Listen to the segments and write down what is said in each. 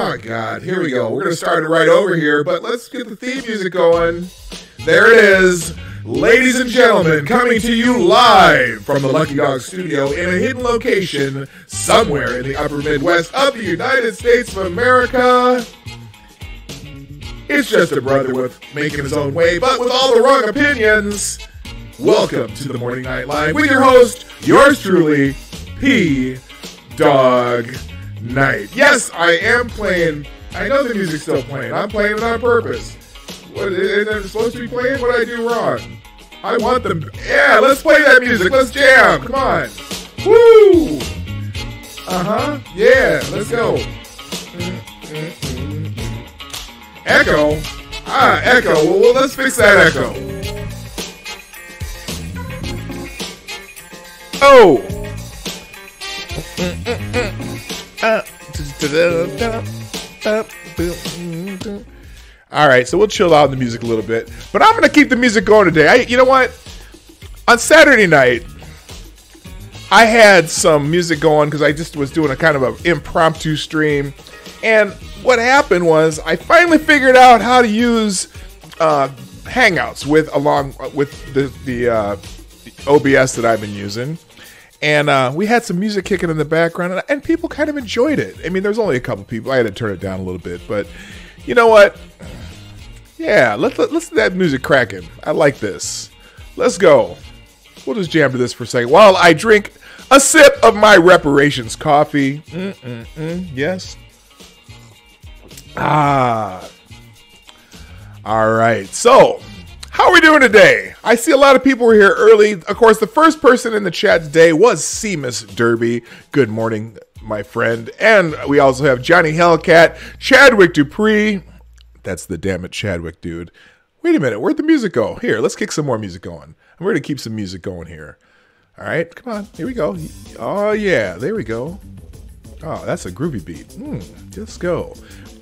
Oh, God. Here we go. We're going to start it right over here, but let's get the theme music going. There it is. Ladies and gentlemen, coming to you live from the Lucky Dawg studio in a hidden location somewhere in the upper Midwest of the United States of America. It's just a brother with making his own way, but with all the wrong opinions. Welcome to the Morning Night Live with your host, yours truly, P. Dawg Night. Yes, I am playing. I know the music's still playing. I'm playing it on purpose. What, isn't it supposed to be playing? What did I do wrong? I want them. Yeah, let's play that music. Let's jam. Come on. Woo! Uh-huh. Yeah, let's go. Echo? Ah, echo. Well, let's fix that echo. Oh! All right, so we'll chill out in the music a little bit, but I'm going to keep the music going today. You know what? On Saturday night, I had some music going because I just was doing a kind of an impromptu stream, and what happened was I finally figured out how to use Hangouts along with the OBS that I've been using. And we had some music kicking in the background, and people kind of enjoyed it. I mean, there's only a couple people. I had to turn it down a little bit, but you know what? Yeah, let's let that music cracking. I like this. Let's go. We'll just jam to this for a second while I drink a sip of my reparations coffee. Yes. Ah. All right. So, how are we doing today? I see a lot of people were here early. Of course, the first person in the chat today was Seamus Derby. Good morning, my friend. And we also have Johnny Hellcat, Chadwick Dupree. That's the damn it Chadwick dude. Wait a minute, where'd the music go? Here, let's kick some more music going. I'm ready to keep some music going here. All right, come on, here we go. Oh yeah, there we go. Oh, that's a groovy beat. Let's go.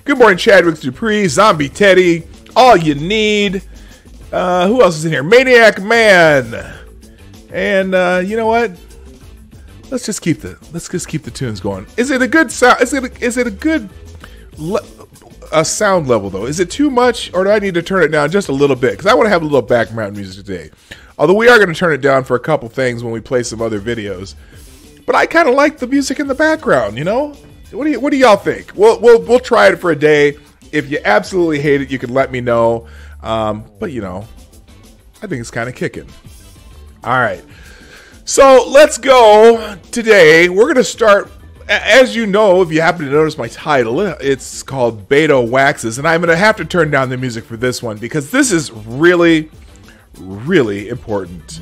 Good morning, Chadwick Dupree, Zombie Teddy, All You Need. Who else is in here? Maniac Man. And you know what? Let's just keep the tunes going. Is it a good sound? Is it a good sound level though? Is it too much, or do I need to turn it down just a little bit? Because I want to have a little background music today. Although we are going to turn it down for a couple things when we play some other videos. But I kind of like the music in the background. You know? What do y'all think? We'll try it for a day. If you absolutely hate it, you can let me know. But you know, I think it's kind of kicking. All right. So let's go today. We're going to start, as you know, if you happen to notice my title, it's called Beto Waxes. And I'm going to have to turn down the music for this one because this is really, really important.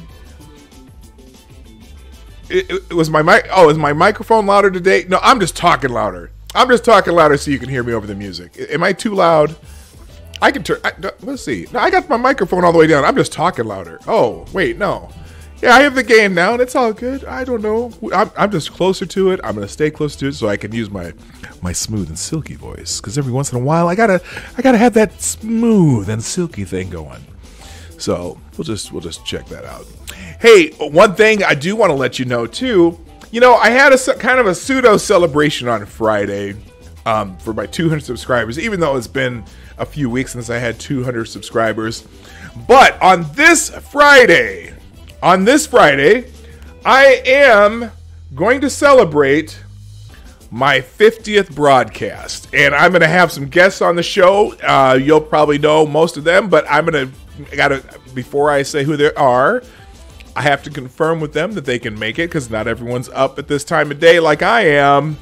It was my mic. Oh, is my microphone louder today? No, I'm just talking louder. I'm just talking louder so you can hear me over the music. Am I too loud? I can turn. Let's see. No, I got my microphone all the way down. I'm just talking louder. Oh, wait, no. Yeah, I have the gain down. It's all good. I don't know. I'm just closer to it. I'm gonna stay close to it so I can use my smooth and silky voice. Because every once in a while, I gotta have that smooth and silky thing going. So we'll just check that out. Hey, one thing I do want to let you know too. You know, I had a kind of a pseudo celebration on Friday for my 200 subscribers, even though it's been a few weeks since I had 200 subscribers. But on this Friday, I am going to celebrate my 50th broadcast. And I'm going to have some guests on the show. You'll probably know most of them, but before I say who they are, I have to confirm with them that they can make it because not everyone's up at this time of day like I am.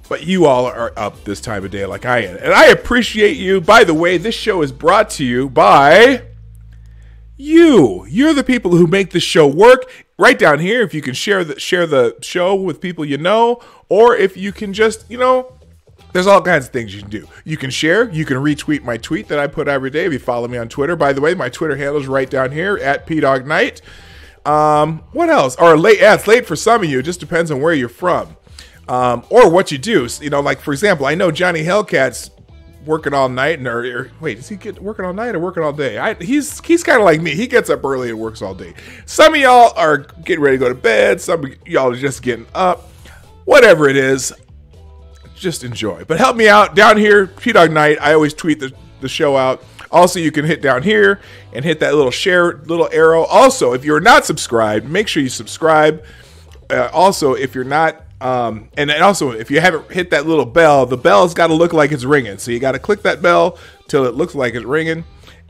But you all are up this time of day like I am. And I appreciate you. By the way, this show is brought to you by you. You're the people who make this show work. Right down here, if you can share the show with people you know, or if you can just, There's all kinds of things you can do. You can share. You can retweet my tweet that I put every day if you follow me on Twitter. By the way, my Twitter handle is right down here at PDawgKnight. What else? Or late? Yeah, it's late for some of you. It just depends on where you're from, or what you do. You know, like for example, I know Johnny Hellcat's working all night, or wait, is he working all night or working all day? He's kind of like me. He gets up early and works all day. Some of y'all are getting ready to go to bed. Some of y'all are just getting up. Whatever it is. Just enjoy. But help me out down here, PDawgKnight. I always tweet the show out. Also, you can hit down here and hit that little share little arrow. Also, if you're not subscribed, make sure you subscribe. Also, if you're not, and also if you haven't hit that little bell, the bell's got to look like it's ringing. So you got to click that bell till it looks like it's ringing,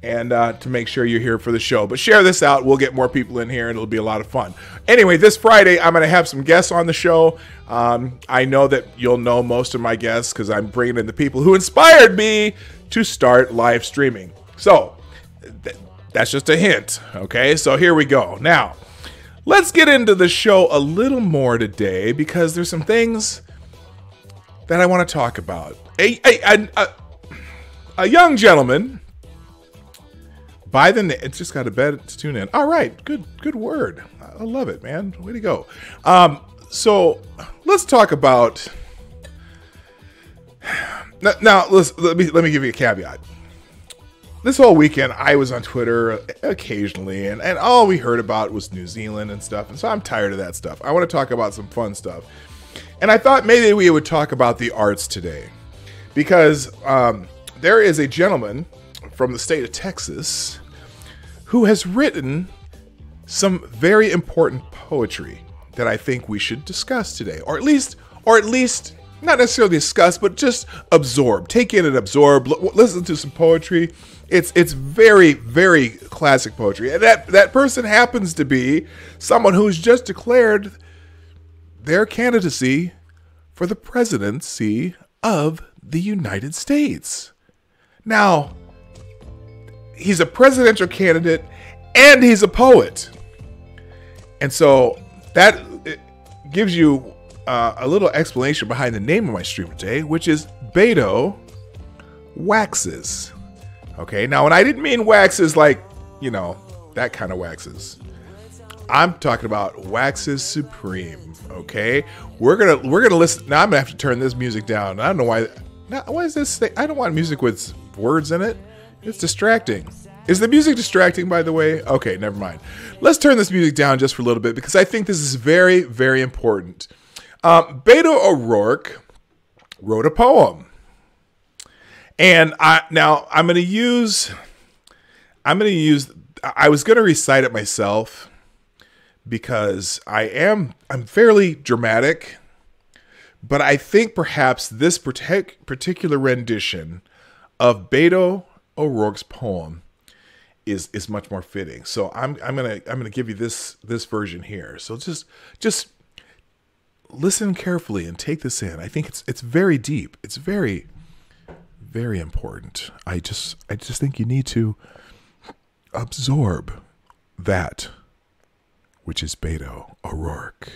and to make sure you're here for the show. But share this out. We'll get more people in here, and it'll be a lot of fun. Anyway, this Friday, I'm going to have some guests on the show. I know that you'll know most of my guests because I'm bringing in the people who inspired me to start live streaming. So that's just a hint. Okay, so here we go. Now, let's get into the show a little more today because there's some things that I want to talk about. A young gentleman by the name, it's just got a bed to tune in. All right, good word. I love it, man. Way to go. So let's talk about. Now, let me give you a caveat. This whole weekend, I was on Twitter occasionally, and all we heard about was New Zealand and stuff. And so I'm tired of that stuff. I want to talk about some fun stuff. And I thought maybe we would talk about the arts today, because there is a gentleman from the state of Texas who has written some very important poetry that I think we should discuss today, or at least not necessarily discuss, but just absorb, take in and absorb, listen to some poetry. It's very, very classic poetry. And that person happens to be someone who's just declared their candidacy for the presidency of the United States. Now, he's a presidential candidate and he's a poet. And so that gives you a little explanation behind the name of my stream today, which is Beto Waxes. Okay, now, and I didn't mean waxes like, you know, that kind of waxes. I'm talking about Waxes Supreme. Okay, we're gonna listen. Now I'm gonna have to turn this music down. I don't know why. Now, why is this thing? I don't want music with words in it. It's distracting. Is the music distracting, by the way? Okay, never mind. Let's turn this music down just for a little bit because I think this is very, very important. Beto O'Rourke wrote a poem. And I was going to recite it myself because I'm fairly dramatic, but I think perhaps this particular rendition of Beto O'Rourke's poem is much more fitting. So I'm gonna give you this version here. So just listen carefully and take this in. I think it's very deep. It's very, very important. I just think you need to absorb that which is Beto O'Rourke.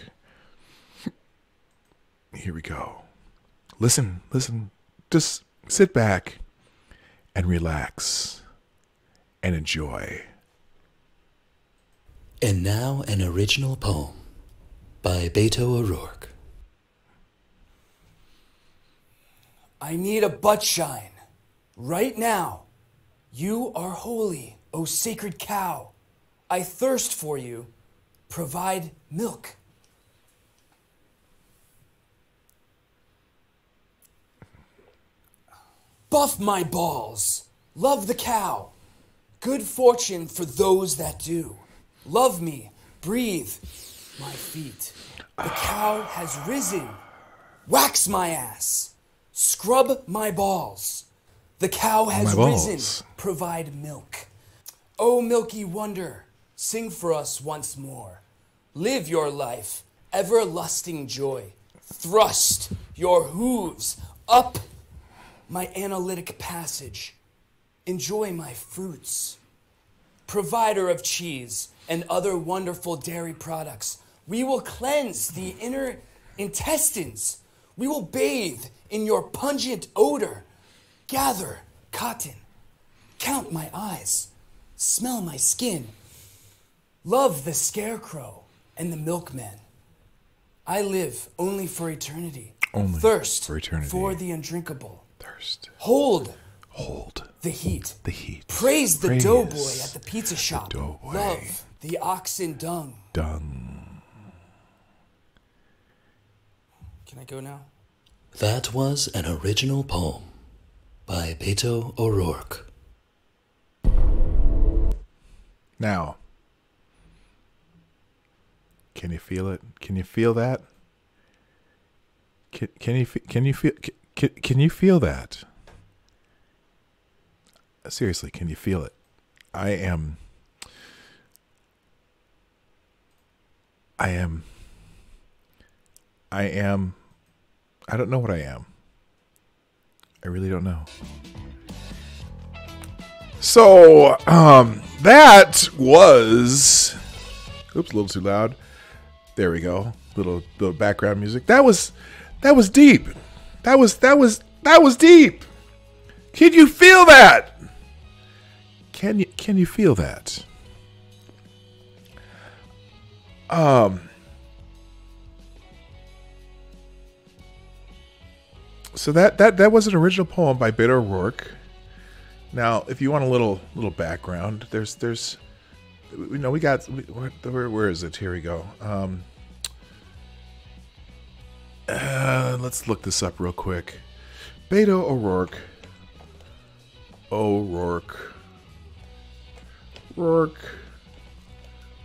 Here we go. Listen. Just sit back and relax and enjoy. And now an original poem by Beto O'Rourke. I need a butt shine. Right now. You are holy, O sacred cow. I thirst for you. Provide milk. Buff my balls. Love the cow. Good fortune for those that do. Love me. Breathe my feet. The cow has risen. Wax my ass. Scrub my balls. The cow has risen. Provide milk. O milky wonder, sing for us once more. Live your life, everlasting joy. Thrust your hooves up my analytic passage. Enjoy my fruits. Provider of cheese and other wonderful dairy products, we will cleanse the inner intestines We will bathe in your pungent odor. Gather cotton. Count my eyes. Smell my skin. Love the scarecrow and the milkman. I live only for eternity. Only Thirst for eternity. for the undrinkable. Thirst. Hold The heat. The heat. Praise the doughboy at the pizza shop. doughboy. Love the oxen dung. Dung. Can I go now? That was an original poem by Beto O'Rourke. Now, can you feel it? Can you feel that? Can you feel that? Seriously, can you feel it? I don't know what I am. I really don't know. So, that was, oops, a little too loud. There we go. Little background music. That was deep. That was deep. Can you feel that? Can you feel that? So that was an original poem by Beto O'Rourke. Now, if you want a little background, there's where is it? Here we go. Let's look this up real quick. Beto O'Rourke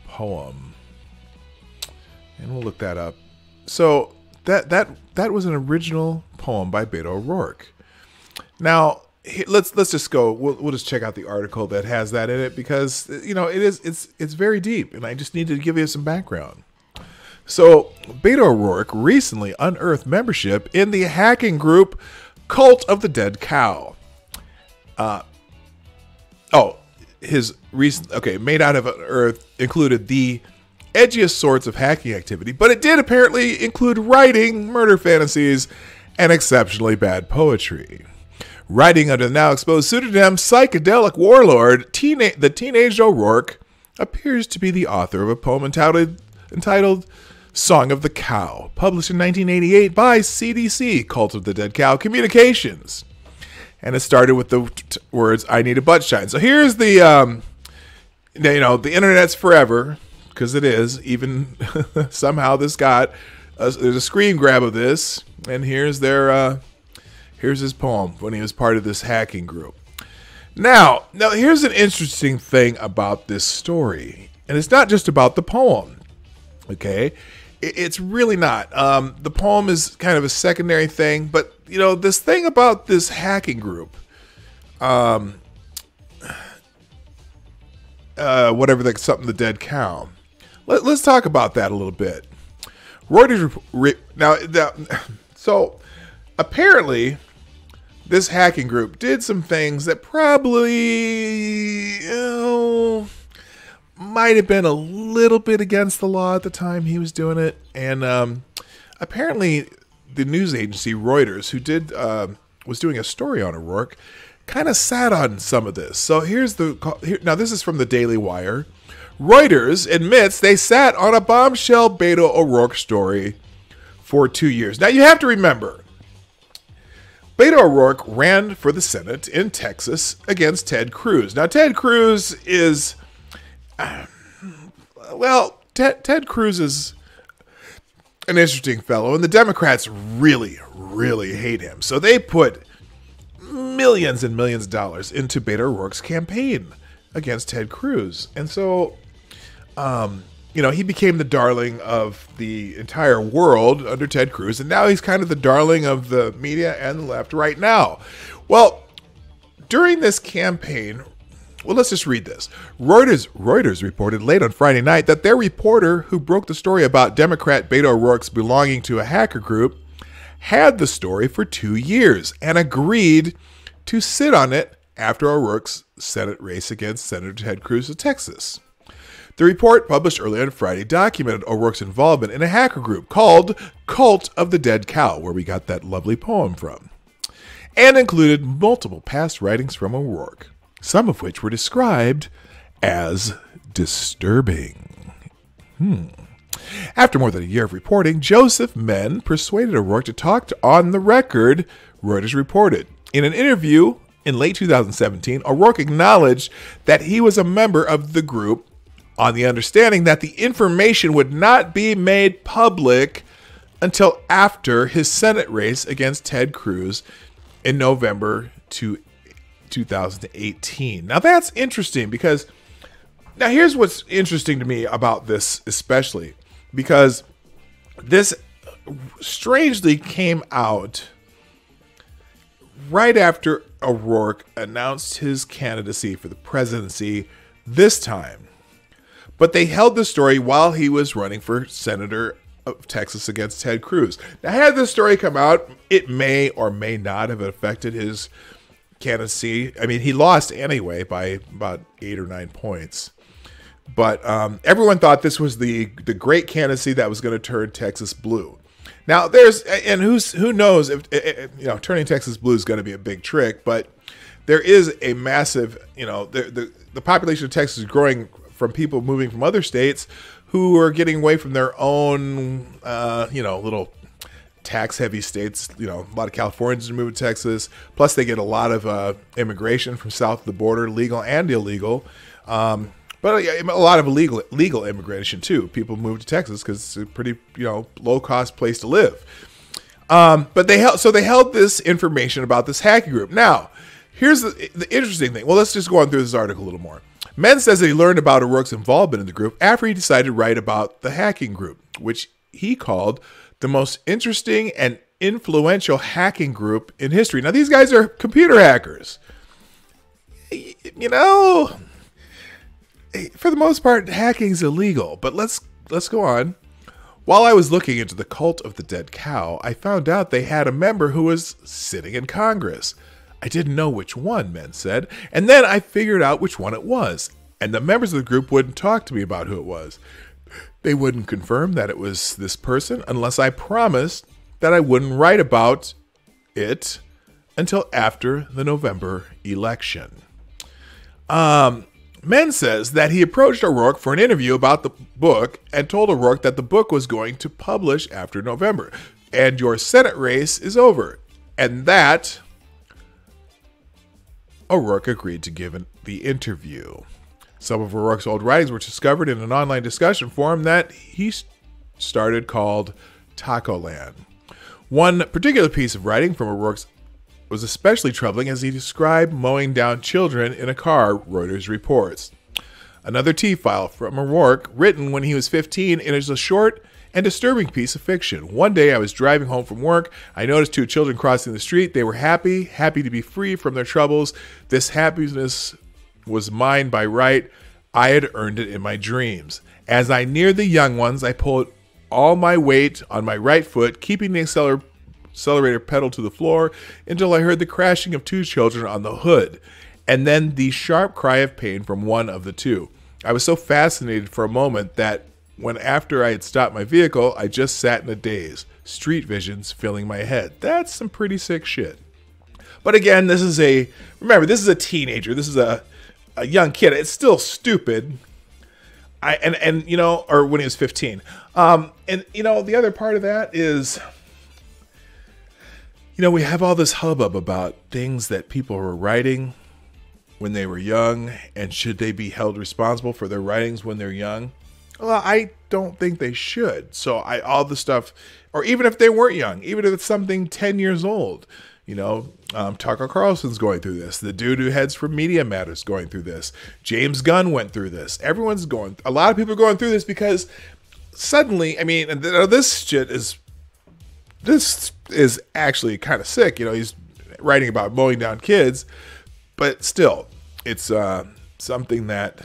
poem, and we'll look that up. So that was an original poem by Beto O'Rourke. Now let's just go. We'll just check out the article that has that in it, because it's very deep, and I just need to give you some background. So Beto O'Rourke recently unearthed membership in the hacking group Cult of the Dead Cow. Made out of earth included the edgiest sorts of hacking activity, but it did apparently include writing, murder fantasies, and exceptionally bad poetry. Writing under the now exposed pseudonym Psychedelic Warlord, the teenage O'Rourke appears to be the author of a poem entitled Song of the Cow, published in 1988 by CDC, Cult of the Dead Cow Communications. And it started with the words, "I need a butt shine." So here's the, the internet's forever, because it is. Even somehow this got, there's a screen grab of this, and here's his poem when he was part of this hacking group. Now here's an interesting thing about this story, and it's not just about the poem, okay? It's really not. The poem is kind of a secondary thing, but this thing about this hacking group, something the Dead Cow. Let's talk about that a little bit. Reuters so apparently this hacking group did some things that probably might have been a little bit against the law at the time he was doing it, and apparently the news agency Reuters, who was doing a story on O'Rourke, kind of sat on some of this. So now this is from the Daily Wire. Reuters admits they sat on a bombshell Beto O'Rourke story for 2 years. Now you have to remember, Beto O'Rourke ran for the Senate in Texas against Ted Cruz. Now Ted Cruz is, Ted Cruz is an interesting fellow, and the Democrats really, really hate him. So they put millions and millions of dollars into Beto O'Rourke's campaign against Ted Cruz. And so, he became the darling of the entire world under Ted Cruz, and now he's kind of the darling of the media and the left right now. Well, during this campaign, let's just read this. Reuters reported late on Friday night that their reporter who broke the story about Democrat Beto O'Rourke's belonging to a hacker group had the story for 2 years and agreed to sit on it after O'Rourke's Senate race against Senator Ted Cruz of Texas. The report, published earlier on Friday, documented O'Rourke's involvement in a hacker group called Cult of the Dead Cow, where we got that lovely poem from, and included multiple past writings from O'Rourke, some of which were described as disturbing. After more than a year of reporting, Joseph Menn persuaded O'Rourke to talk on the record, Reuters reported. In an interview in late 2017, O'Rourke acknowledged that he was a member of the group on the understanding that the information would not be made public until after his Senate race against Ted Cruz in November 2018. Now that's interesting because now here's what's interesting to me about this, especially because this strangely came out right after O'Rourke announced his candidacy for the presidency this time. But they held the story while he was running for senator of Texas against Ted Cruz. Now, had this story come out, it may or may not have affected his candidacy. I mean, he lost anyway by about 8 or 9 points. But everyone thought this was the great candidacy that was going to turn Texas blue. Now, who knows if turning Texas blue is going to be a big trick, but there is a massive, the population of Texas is growing from people moving from other states who are getting away from their own, little tax-heavy states. A lot of Californians are moving to Texas. Plus, they get a lot of immigration from south of the border, legal and illegal. But a lot of legal immigration too. People move to Texas because it's a pretty low cost place to live. But they held this information about this hacking group. Now, here's the interesting thing. Well, let's just go on through this article a little more. Menn says that he learned about O'Rourke's involvement in the group after he decided to write about the hacking group, which he called the most interesting and influential hacking group in history. Now, these guys are computer hackers. For the most part, hacking's illegal, but let's go on. While I was looking into the Cult of the Dead Cow, I found out they had a member who was sitting in Congress. I didn't know which one, Menn said, and then I figured out which one it was, and the members of the group wouldn't talk to me about who it was. They wouldn't confirm that it was this person unless I promised that I wouldn't write about it until after the November election. Menn says that he approached O'Rourke for an interview about the book and told O'Rourke that the book was going to publish after November, and your Senate race is over, and that O'Rourke agreed to give the interview. Some of O'Rourke's old writings were discovered in an online discussion forum that he started called Taco Land. One particular piece of writing from O'Rourke's was especially troubling as he described mowing down children in a car, Reuters reports. Another T-file from O'Rourke, written when he was 15, and is a short and disturbing piece of fiction. One day I was driving home from work. I noticed 2 children crossing the street. They were happy to be free from their troubles. This happiness was mine by right. I had earned it in my dreams. As I neared the young ones, I pulled all my weight on my right foot, keeping the accelerator pedal to the floor until I heard the crashing of 2 children on the hood, and then the sharp cry of pain from one of the 2. I was so fascinated for a moment that when after I had stopped my vehicle, I just sat in a daze, street visions filling my head. That's some pretty sick shit. But again, this is a teenager. This is a young kid. It's still stupid. Or when he was 15. The other part of that is, we have all this hubbub about things that people were writing when they were young, and should they be held responsible for their writings when they're young? Well, I don't think they should. So all the stuff, or even if they weren't young, even if it's something 10 years old, Tucker Carlson's going through this. The dude who heads for Media Matters going through this. James Gunn went through this. A lot of people are going through this because suddenly, this is actually kind of sick. He's writing about mowing down kids, but still, it's something that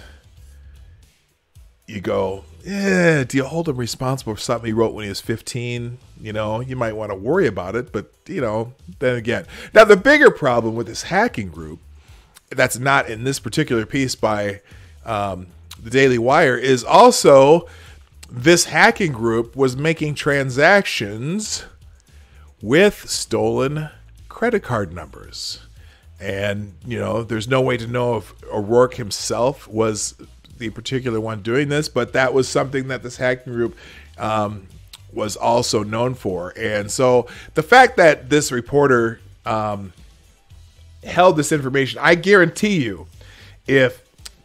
you go, do you hold him responsible for something he wrote when he was 15? You might want to worry about it, but, then again. Now, the bigger problem with this hacking group that's not in this particular piece by the Daily Wire is also this hacking group was making transactions with stolen credit card numbers. And, you know, there's no way to know if O'Rourke himself was the particular one doing this, but that was something that this hacking group was also known for. And so the fact that this reporter held this information, I guarantee you, if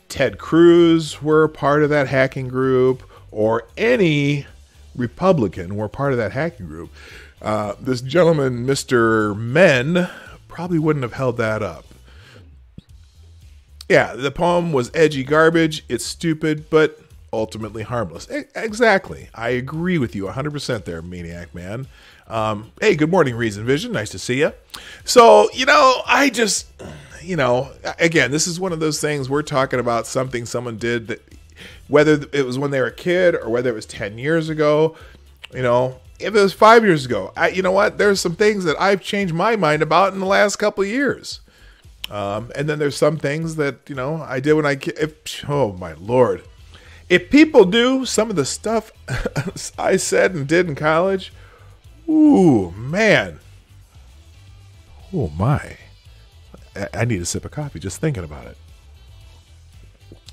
Ted Cruz were part of that hacking group or any Republican were part of that hacking group, this gentleman, Mr. Men, probably wouldn't have held that up. Yeah, the poem was edgy garbage. It's stupid, but ultimately harmless. Exactly. I agree with you 100% there, Maniac Man. Hey, good morning, Reason Vision. Nice to see you. So, you know, I just, you know, again, this is one of those things we're talking about something someone did that, whether it was when they were a kid or whether it was 10 years ago, you know, if it was 5 years ago, you know what? There's some things that I've changed my mind about in the last couple of years. And then there's some things that, you know, I did when oh my Lord. If people do some of the stuff I said and did in college, ooh, man. Oh my. I need a sip of coffee just thinking about it.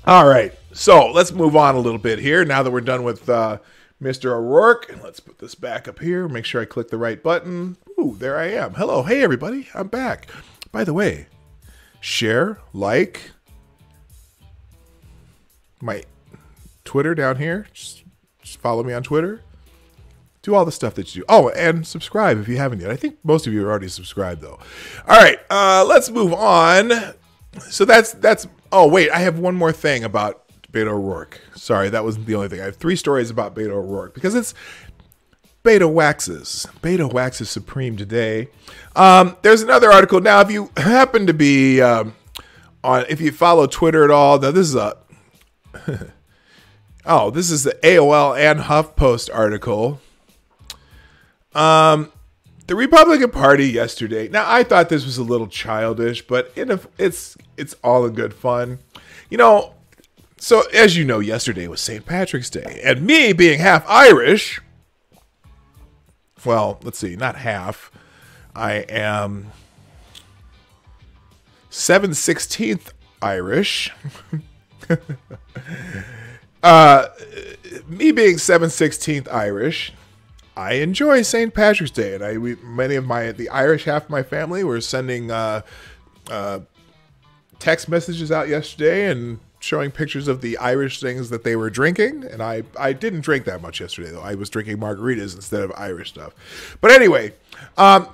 All right. So let's move on a little bit here now that we're done with Mr. O'Rourke. And let's put this back up here. Make sure I click the right button. Ooh, there I am. Hello. Hey, everybody. I'm back. By the way, share, like, my Twitter down here. Just follow me on Twitter. Do all the stuff that you do. Oh, and subscribe if you haven't yet. I think most of you are already subscribed, though. All right, let's move on. So that's. Oh, wait, I have one more thing about Beto O'Rourke. Sorry, that wasn't the only thing. I have 3 stories about Beto O'Rourke because it's Beto waxes. Beto waxes supreme today. There's another article. Now, if you happen to be if you follow Twitter at all, now this is a this is the AOL and HuffPost article. The Republican Party yesterday. Now, I thought this was a little childish, but it's all in good fun. You know, so as you know, yesterday was St. Patrick's Day, and me being half Irish. Well, let's see, not half. I am 7/16 Irish. Me being 7/16 Irish, I enjoy St. Patrick's Day, and many of the Irish half of my family were sending text messages out yesterday and showing pictures of the Irish things that they were drinking. And I didn't drink that much yesterday, though. I was drinking margaritas instead of Irish stuff. But anyway,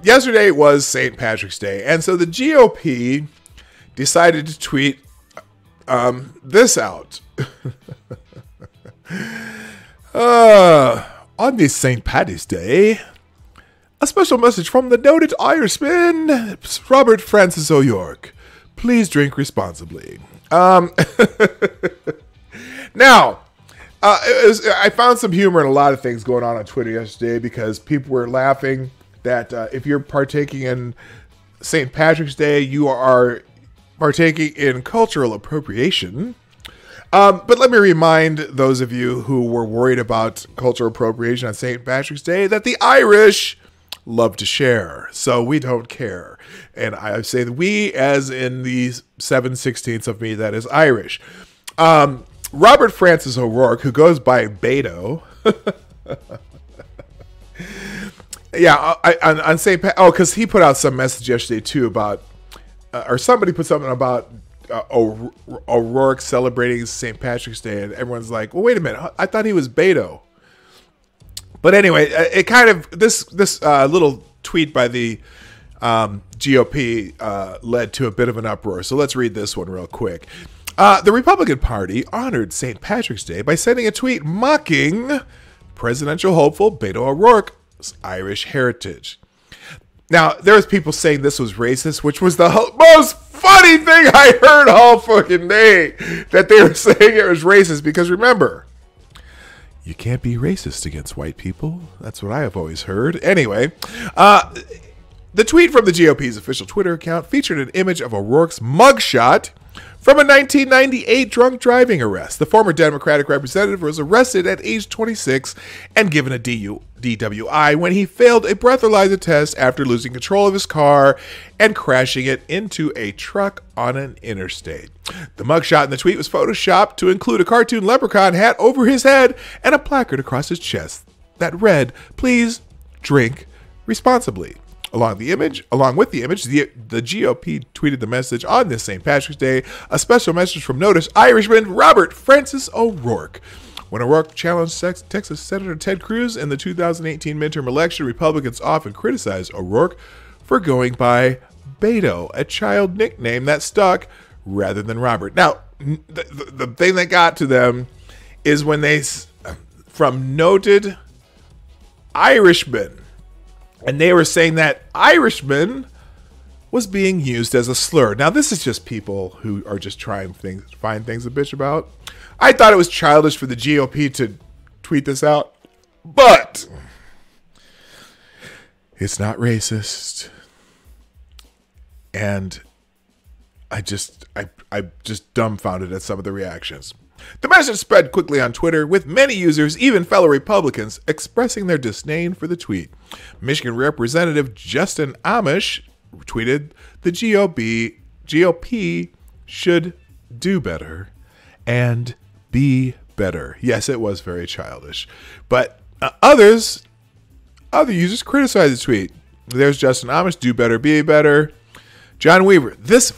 yesterday was St. Patrick's Day. And so the GOP decided to tweet this out. On this St. Paddy's Day, a special message from the noted Irishman, Robert Francis O'Rourke. Please drink responsibly. Now, I found some humor in a lot of things going on Twitter yesterday because people were laughing that if you're partaking in St. Patrick's Day, you are partaking in cultural appropriation. But let me remind those of you who were worried about cultural appropriation on St. Patrick's Day that the Irish love to share, so we don't care. And I say that we, as in the 7/16 of me that is Irish. Robert Francis O'Rourke, who goes by Beto. Yeah, on St. because he put out some message yesterday too about, or somebody put something about O'Rourke celebrating St. Patrick's Day, and everyone's like, well, wait a minute, I thought he was Beto. But anyway, it kind of, this little tweet by the GOP led to a bit of an uproar. So let's read this one real quick. The Republican Party honored St. Patrick's Day by sending a tweet mocking presidential hopeful Beto O'Rourke's Irish heritage. Now, there was people saying this was racist, which was the most funny thing I heard all fucking day, that they were saying it was racist, because remember, you can't be racist against white people. That's what I have always heard. Anyway, the tweet from the GOP's official Twitter account featured an image of O'Rourke's mugshot From a 1998 drunk driving arrest, the former Democratic representative was arrested at age 26 and given a DWI when he failed a breathalyzer test after losing control of his car and crashing it into a truck on an interstate. The mugshot in the tweet was photoshopped to include a cartoon leprechaun hat over his head and a placard across his chest that read, "Please drink responsibly." Along with the image, the GOP tweeted the message on this St. Patrick's Day, a special message from noted Irishman Robert Francis O'Rourke. When O'Rourke challenged Texas Senator Ted Cruz in the 2018 midterm election, Republicans often criticized O'Rourke for going by Beto, a child nickname that stuck, rather than Robert. Now, the thing that got to them is when they, from noted Irishmen, and they were saying that Irishman was being used as a slur. Now, this is just people who are just trying to find things to bitch about. I thought it was childish for the GOP to tweet this out, but it's not racist. And I just dumbfounded at some of the reactions. The message spread quickly on Twitter, with many users, even fellow Republicans, expressing their disdain for the tweet. Michigan Representative Justin Amish tweeted, "The GOP should do better and be better." Yes, it was very childish. But other users criticized the tweet. There's Justin Amish, "Do better, be better." John Weaver, this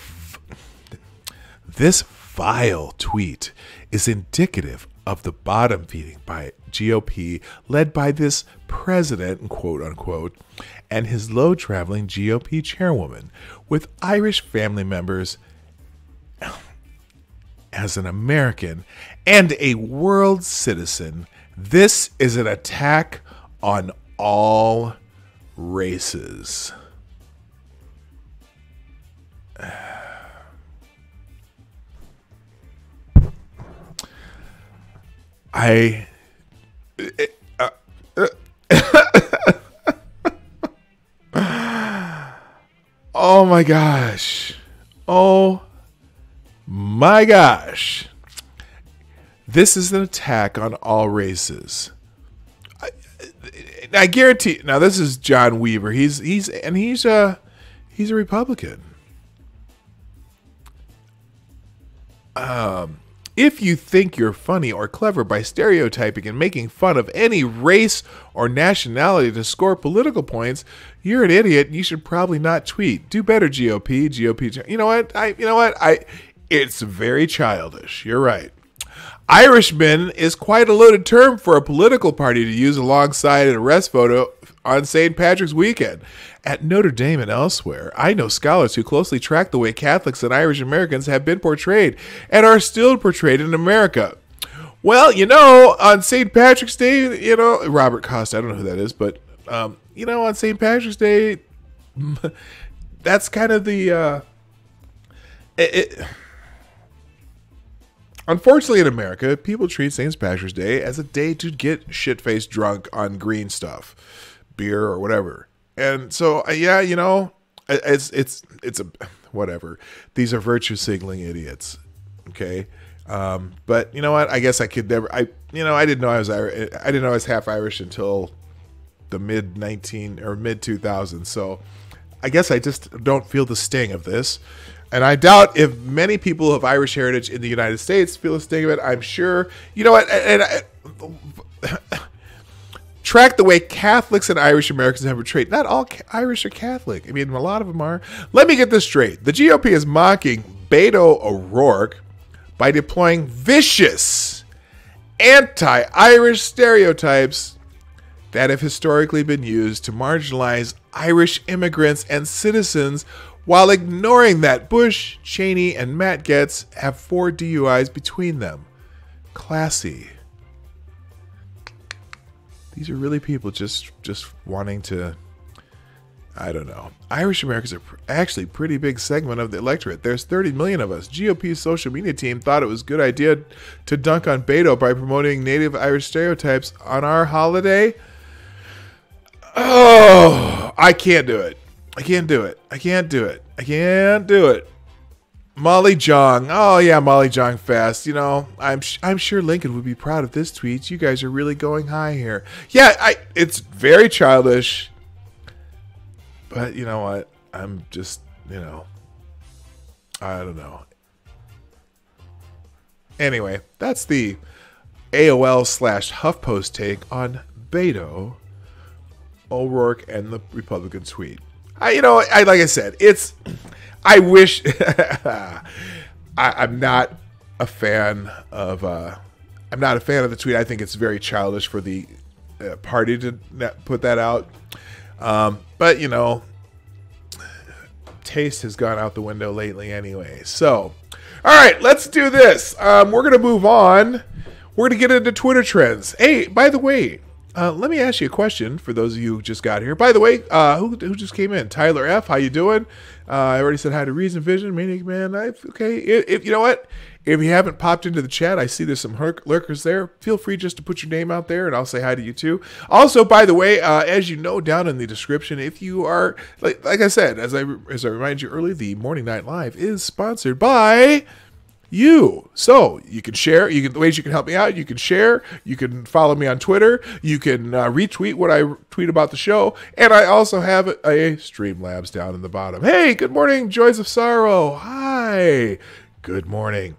vile tweet is indicative of the bottom feeding by GOP led by this president, quote unquote, and his low traveling GOP chairwoman with Irish family members. As an American and a world citizen, this is an attack on all races. Oh my gosh. Oh my gosh. This is an attack on all races. I guarantee. Now this is John Weaver. He's a Republican. If you think you're funny or clever by stereotyping and making fun of any race or nationality to score political points, you're an idiot. You should probably not tweet. Do better, GOP. GOP. You know what? It's very childish. You're right. Irishman is quite a loaded term for a political party to use alongside an arrest photo on St. Patrick's weekend. At Notre Dame and elsewhere, I know scholars who closely track the way Catholics and Irish Americans have been portrayed and are still portrayed in America. Well, on St. Patrick's Day, Robert Costa, I don't know who that is, but, on St. Patrick's Day, that's kind of the, unfortunately in America, people treat St. Patrick's Day as a day to get shit-faced drunk on green stuff, beer or whatever. And so, it's a whatever. These are virtue signaling idiots. Okay. But you know what? I guess I could never, I didn't know I was Irish. I didn't know I was half Irish until the mid 2000s. So I guess I just don't feel the sting of this. And I doubt if many people of Irish heritage in the United States feel the sting of it. I'm sure, track the way Catholics and Irish Americans have portrayed. Not all Irish are Catholic. I mean, a lot of them are. Let me get this straight. The GOP is mocking Beto O'Rourke by deploying vicious anti-Irish stereotypes that have historically been used to marginalize Irish immigrants and citizens, while ignoring that Bush, Cheney, and Matt Gaetz have 4 DUIs between them. Classy. These are really people just wanting to, I don't know. Irish Americans are actually a pretty big segment of the electorate. There's 30 million of us. GOP's social media team thought it was a good idea to dunk on Beto by promoting native Irish stereotypes on our holiday. Oh, I can't do it. I can't do it. I can't do it. I can't do it. Molly Jong. Oh yeah, Molly Jong Fest. You know, I'm sure Lincoln would be proud of this tweet. You guys are really going high here. Yeah, it's very childish. But you know what? I'm just, I don't know. Anyway, that's the AOL/HuffPost take on Beto, O'Rourke, and the Republican tweet. Like I said, I wish I'm not a fan of. I'm not a fan of the tweet. I think it's very childish for the party to put that out. But taste has gone out the window lately anyway. So, all right, let's do this. We're gonna move on. We're gonna get into Twitter trends. Hey, by the way, let me ask you a question for those of you who just got here. By the way, who just came in? Tyler F. How you doing? I already said hi to Reason Vision, Maniac Man. Okay. If you know what, if you haven't popped into the chat, I see there's some lurkers there. Feel free just to put your name out there, and I'll say hi to you too. Also, by the way, as you know, down in the description, if you are like I said, as I reminded you earlier, the Morning Night Live is sponsored by you. So you can share. The ways you can help me out. You can share. You can follow me on Twitter. You can retweet what I tweet about the show. And I also have a Streamlabs down in the bottom. Hey, good morning, Joys of Sorrow. Hi, good morning.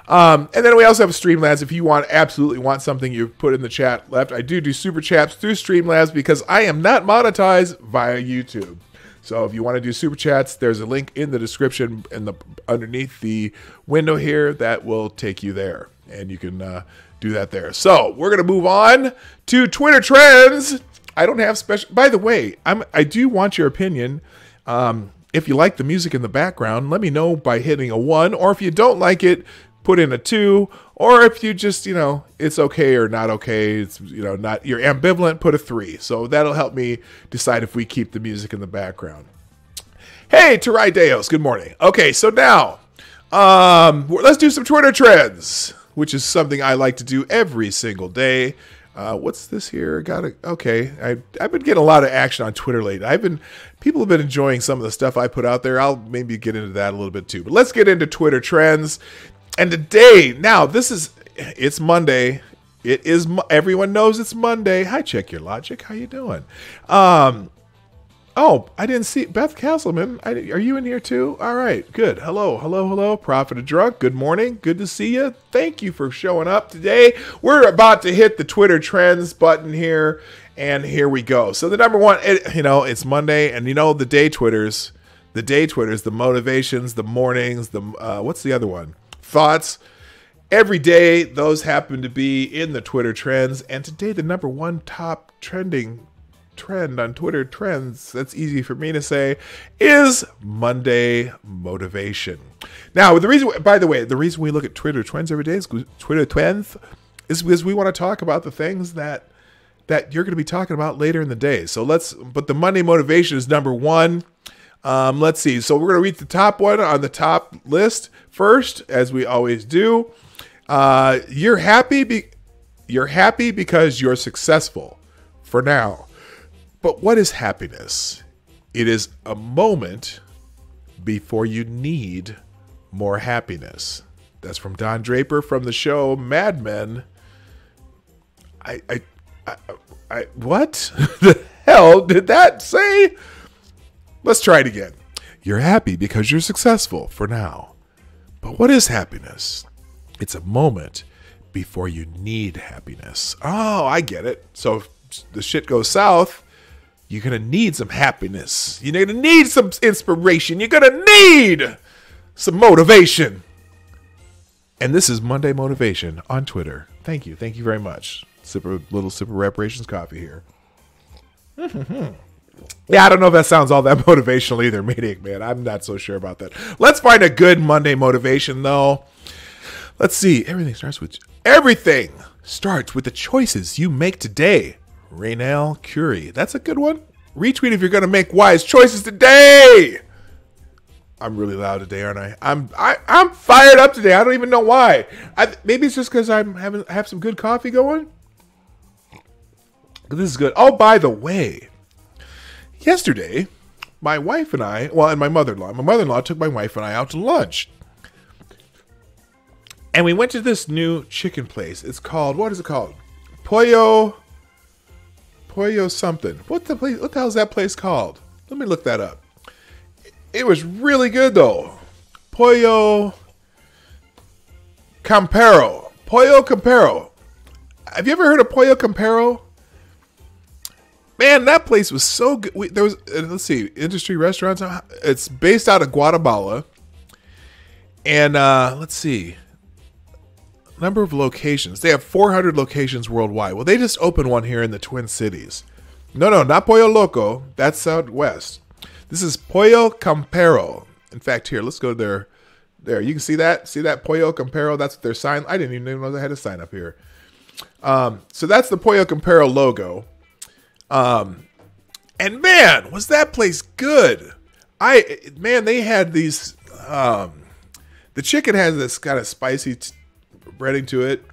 And then we also have Streamlabs. If you absolutely want something, you put in the chat left. I do super chats through Streamlabs because I am not monetized via YouTube. So if you want to do super chats, there's a link in the description and underneath the window here that will take you there, and you can do that there. So we're gonna move on to Twitter trends. I don't have special. By the way, I do want your opinion. If you like the music in the background, let me know by hitting a 1, or if you don't like it, put in a 2, or if you just, it's okay or not okay, it's, you're ambivalent, put a 3. So that'll help me decide if we keep the music in the background. Hey, Tarai Deos, good morning. Okay, so now, let's do some Twitter trends, which is something I like to do every single day. What's this here? Okay. I've been getting a lot of action on Twitter lately. People have been enjoying some of the stuff I put out there. I'll maybe get into that a little bit too, but let's get into Twitter trends. And today, now it's Monday. Everyone knows it's Monday. Hi, Check Your Logic. How you doing? Oh, I didn't see Beth Castleman. Are you in here too? All right, good. Hello. Prophet of Drunk. Good morning. Good to see you. Thank you for showing up today. We're about to hit the Twitter trends button here, and here we go. So the number one, it's Monday, and the day Twitters, the motivations, the mornings, what's the other one? Thoughts. Every day, those happen to be in the Twitter trends, and today the number one top trending trend on Twitter trends, that's easy for me to say, is Monday motivation. Now, the reason we look at Twitter trends every day is because we want to talk about the things that you're going to be talking about later in the day. But the Monday motivation is number one. Let's see. So we're going to read the top one on the top list first, as we always do. You're happy because you're successful for now. But what is happiness? It is a moment before you need more happiness. That's from Don Draper from the show Mad Men. What the hell did that say? Let's try it again. You're happy because you're successful for now. But what is happiness? It's a moment before you need happiness. Oh, I get it. So if the shit goes south, you're going to need some happiness. You're going to need some inspiration. You're going to need some motivation. And this is Monday Motivation on Twitter. Thank you. Thank you very much. Little sip of Reparations coffee here. Yeah, I don't know if that sounds all that motivational either, Maniac Man. I'm not so sure about that. Let's find a good Monday motivation, though. Let's see. Everything starts with the choices you make today. Raynell Curie. That's a good one. Retweet if you're going to make wise choices today. I'm really loud today, aren't I? I'm fired up today. I don't even know why. Maybe it's just because I have some good coffee going. This is good. Oh, by the way, yesterday, my wife and I, and my mother-in-law took my wife and I out to lunch. And we went to this new chicken place. It's called, what is it called? Pollo something. What the hell is that place called? Let me look that up. It was really good though. Pollo Campero. Pollo Campero. Have you ever heard of Pollo Campero? Man, that place was so good. There was, let's see, industry restaurants. It's based out of Guatemala. And let's see. Number of locations. They have 400 locations worldwide. Well, they just opened one here in the Twin Cities. No, not Pollo Loco. That's out west. This is Pollo Campero. In fact, here, let's go there. There, you can see that? See that Pollo Campero? That's their sign. I didn't even know they had a sign up here. So that's the Pollo Campero logo. And man, was that place good. They had these, the chicken has this kind of spicy breading to it.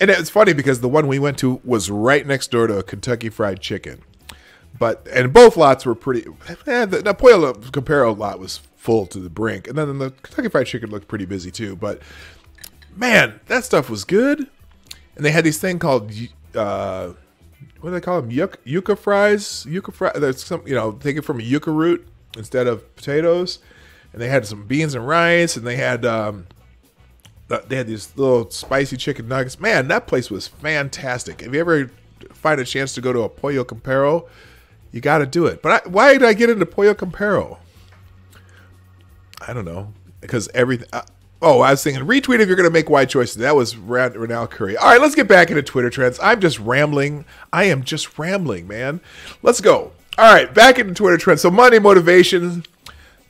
And it's funny because the one we went to was right next door to a Kentucky Fried Chicken. And both lots were pretty, the Pollo Campero lot was full to the brink. And then the Kentucky Fried Chicken looked pretty busy too. But man, that stuff was good. And they had these thing called, what do they call them? Yucca fries. Yucca fries. There's some, take it from a yucca root instead of potatoes. And they had some beans and rice. And they had these little spicy chicken nuggets. Man, that place was fantastic. If you ever find a chance to go to a Pollo Campero, you got to do it. But why did I get into Pollo Campero? I don't know. Because everything... I was thinking, retweet if you're going to make wide choices. That was Renal Curry. All right, let's get back into Twitter trends. I'm just rambling. I am just rambling, man. Let's go. All right, back into Twitter trends. So Monday motivation,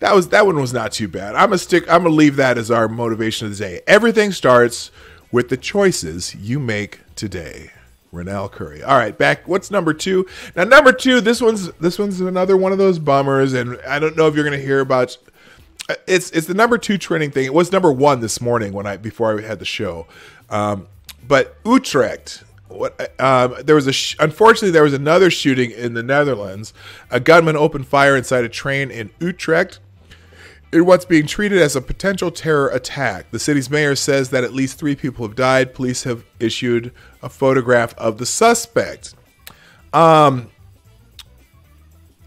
that one was not too bad. I'm gonna leave that as our motivation of the day. Everything starts with the choices you make today. Renal Curry. All right, back. What's number 2? Now, number 2. This one's another one of those bummers, and I don't know if you're going to hear about. It's the number 2 trending thing. It was number 1 this morning before I had the show. But Utrecht. Unfortunately, there was another shooting in the Netherlands. A gunman opened fire inside a train in Utrecht in what's being treated as a potential terror attack. The city's mayor says that at least 3 people have died. Police have issued a photograph of the suspect. And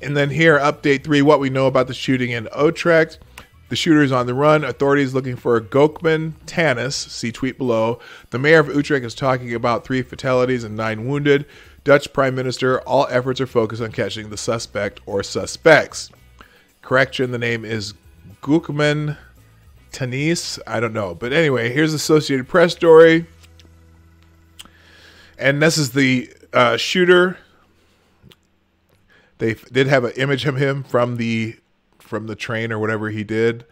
then here, update 3, what we know about the shooting in Utrecht. The shooter is on the run. Authorities looking for Gokman Tanis. See tweet below. The mayor of Utrecht is talking about 3 fatalities and 9 wounded. Dutch Prime Minister, all efforts are focused on catching the suspect or suspects. Correction, the name is Gokman Tanis. I don't know. But anyway, here's Associated Press story. And this is the shooter. They did have an image of him from the train or whatever he did.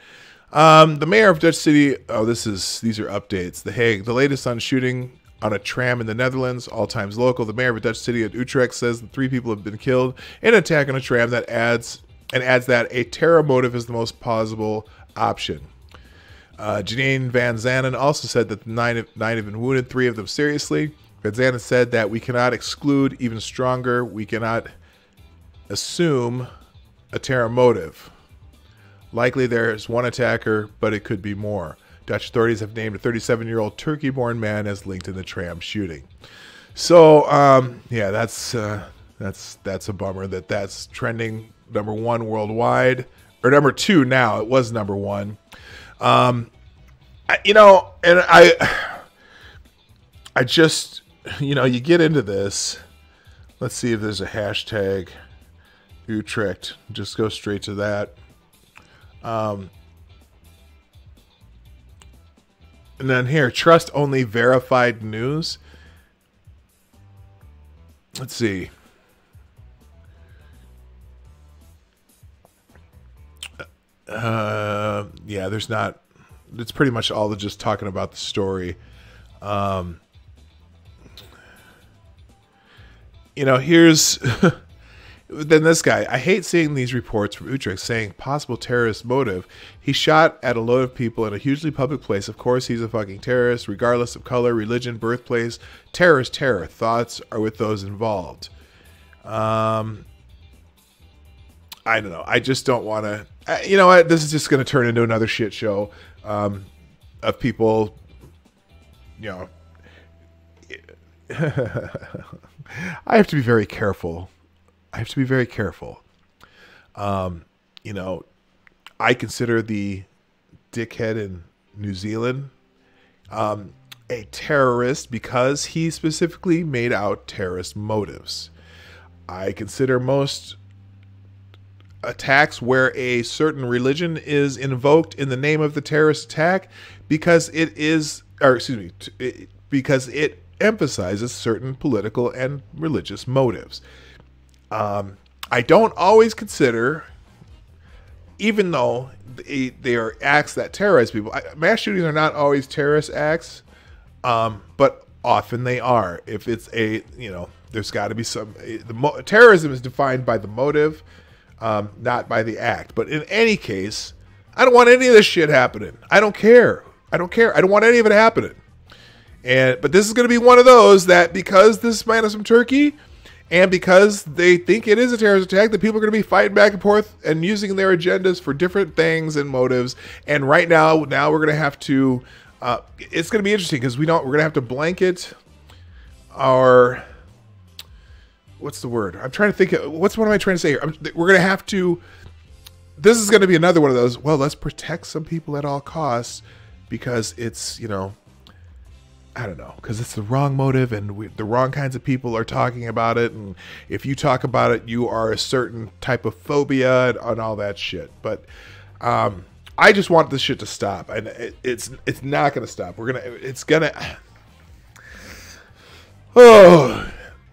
The mayor of Dutch city. These are updates. The Hague. The latest on shooting on a tram in the Netherlands. All times local. The mayor of a Dutch city at Utrecht says that 3 people have been killed in an attack on a tram. That adds that a terror motive is the most plausible option. Janine Van Zanen also said that 9 have been wounded. 3 of them seriously. Van Zanen said that we cannot exclude. Even stronger, we cannot assume a terror motive. Likely there is 1 attacker, but it could be more. Dutch authorities have named a 37-year-old Turkey-born man as linked in the tram shooting. So, yeah, that's a bummer that's trending number 1 worldwide, or number 2 now. It was number 1. I just, you get into this. Let's see if there's a hashtag. Utrecht. Just go straight to that. And then here, trust only verified news. Let's see. Yeah, there's not. It's pretty much all just talking about the story. Here's. Then this guy, I hate seeing these reports from Utrecht saying possible terrorist motive. He shot at a load of people in a hugely public place. Of course, he's a fucking terrorist, regardless of color, religion, birthplace. Terror is terror. Thoughts are with those involved. I don't know. I just don't want to. You know what? This is just going to turn into another shit show of people know, I have to be very careful. You know, I consider the dickhead in New Zealand a terrorist because he specifically made out terrorist motives. I consider most attacks where a certain religion is invoked in the name of the terrorist attack because because it emphasizes certain political and religious motives. I don't always consider, even though they are acts that terrorize people, mass shootings are not always terrorist acts, but often they are. If it's there's got to be some. Terrorism is defined by the motive, not by the act. But in any case, I don't want any of this shit happening. I don't care. I don't want any of it happening. But this is going to be one of those that, because this man is from Turkey, and because they think it is a terrorist attack, that people are going to be fighting back and forth and using their agendas for different things and motives. And right now we're going to have to. It's going to be interesting because we're going to have to blanket our. What's the word? I'm trying to think. What am I trying to say here? We're going to have to. This is going to be another one of those. Well, let's protect some people at all costs because it's I don't know, because it's the wrong motive and the wrong kinds of people are talking about it. And if you talk about it, you are a certain type of phobia and all that shit. But I just want this shit to stop. And it's not going to stop.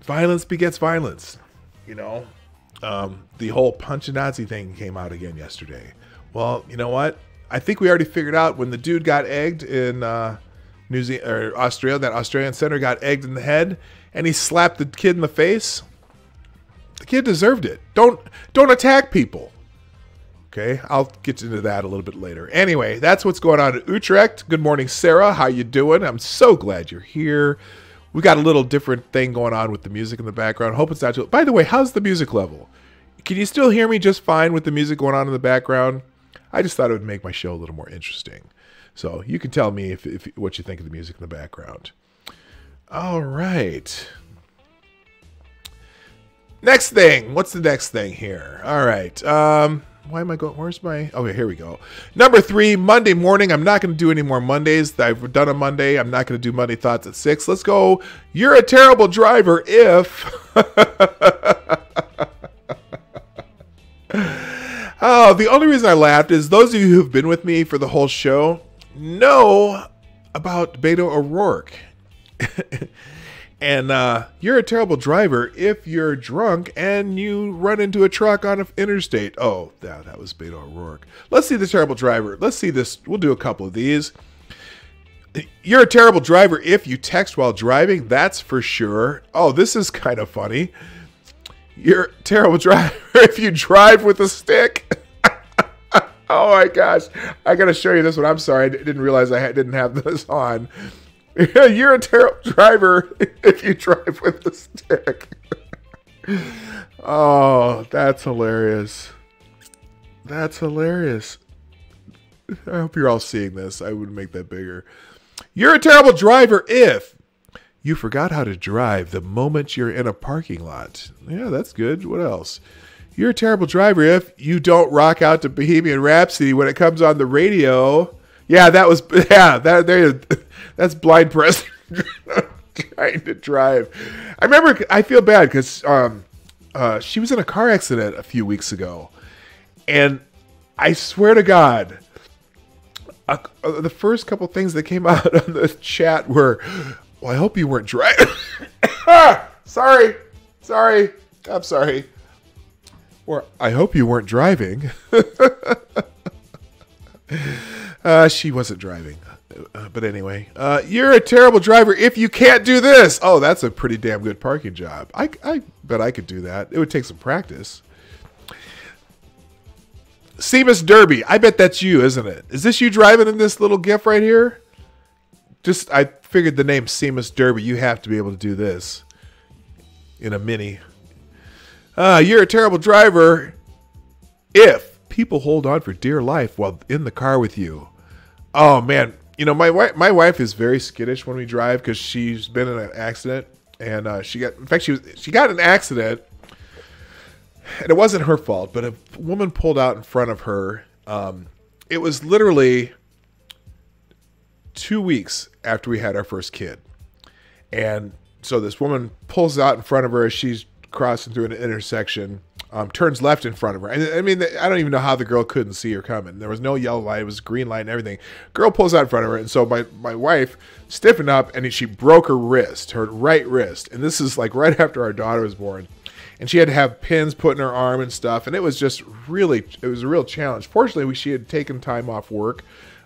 Violence begets violence. The whole punch a Nazi thing came out again yesterday. Well, you know what? I think we already figured out when the dude got egged in New Zealand or Australia, that Australian senator got egged in the head and he slapped the kid in the face. The kid deserved it. Don't attack people. Okay, I'll get into that a little bit later. Anyway, that's what's going on at Utrecht. Good morning, Sarah. How you doing? I'm so glad you're here. We got a little different thing going on with the music in the background. Hope it's not too. By the way, how's the music level? Can you still hear me just fine with the music going on in the background? I just thought it would make my show a little more interesting. So you can tell me if what you think of the music in the background. All right. Next thing. What's the next thing here? All right. Why am I going? Where's my? Okay, here we go. Number 3, Monday morning. I'm not going to do any more Mondays. I've done a Monday. I'm not going to do Monday Thoughts at 6. Let's go. You're a terrible driver if. Oh, the only reason I laughed is those of you who've been with me for the whole show know about Beto O'Rourke. And you're a terrible driver if you're drunk and you run into a truck on an interstate. Oh, yeah, that was Beto O'Rourke. Let's see the terrible driver. Let's see this. We'll do a couple of these. You're a terrible driver if you text while driving. That's for sure. Oh, this is kind of funny. You're a terrible driver if you drive with a stick. Oh my gosh. I got to show you this one. I'm sorry. I didn't realize I didn't have this on. You're a terrible driver if you drive with a stick. Oh, that's hilarious. That's hilarious. I hope you're all seeing this. I would make that bigger. You're a terrible driver if you forgot how to drive the moment you're in a parking lot. Yeah, that's good. What else? You're a terrible driver if you don't rock out to Bohemian Rhapsody when it comes on the radio. Yeah, that's blind press trying to drive. I remember, I feel bad because she was in a car accident a few weeks ago. And I swear to God, the first couple things that came out on the chat were, well, I hope you weren't driving. Sorry. I'm sorry. Or, I hope you weren't driving. She wasn't driving. But anyway, you're a terrible driver if you can't do this. Oh, that's a pretty damn good parking job. I bet I could do that. It would take some practice. Seamus Derby. I bet that's you, isn't it? Is this you driving in this little GIF right here? I figured the name Seamus Derby. You have to be able to do this in a Mini. You're a terrible driver if people hold on for dear life while in the car with you. Oh, man. You know, my wife is very skittish when we drive because she's been in an accident, and she got in an accident, and it wasn't her fault, but a woman pulled out in front of her. It was literally 2 weeks after we had our first kid, and so this woman pulls out in front of her as she's crossing through an intersection. Turns left in front of her. And I mean, I don't even know how the girl couldn't see her coming. There was no yellow light. It was green light and everything. Girl pulls out in front of her. And so my wife stiffened up and she broke her wrist, her right wrist. And this is like right after our daughter was born. And she had to have pins put in her arm and stuff. And it was just really, it was a real challenge. Fortunately, she had taken time off work.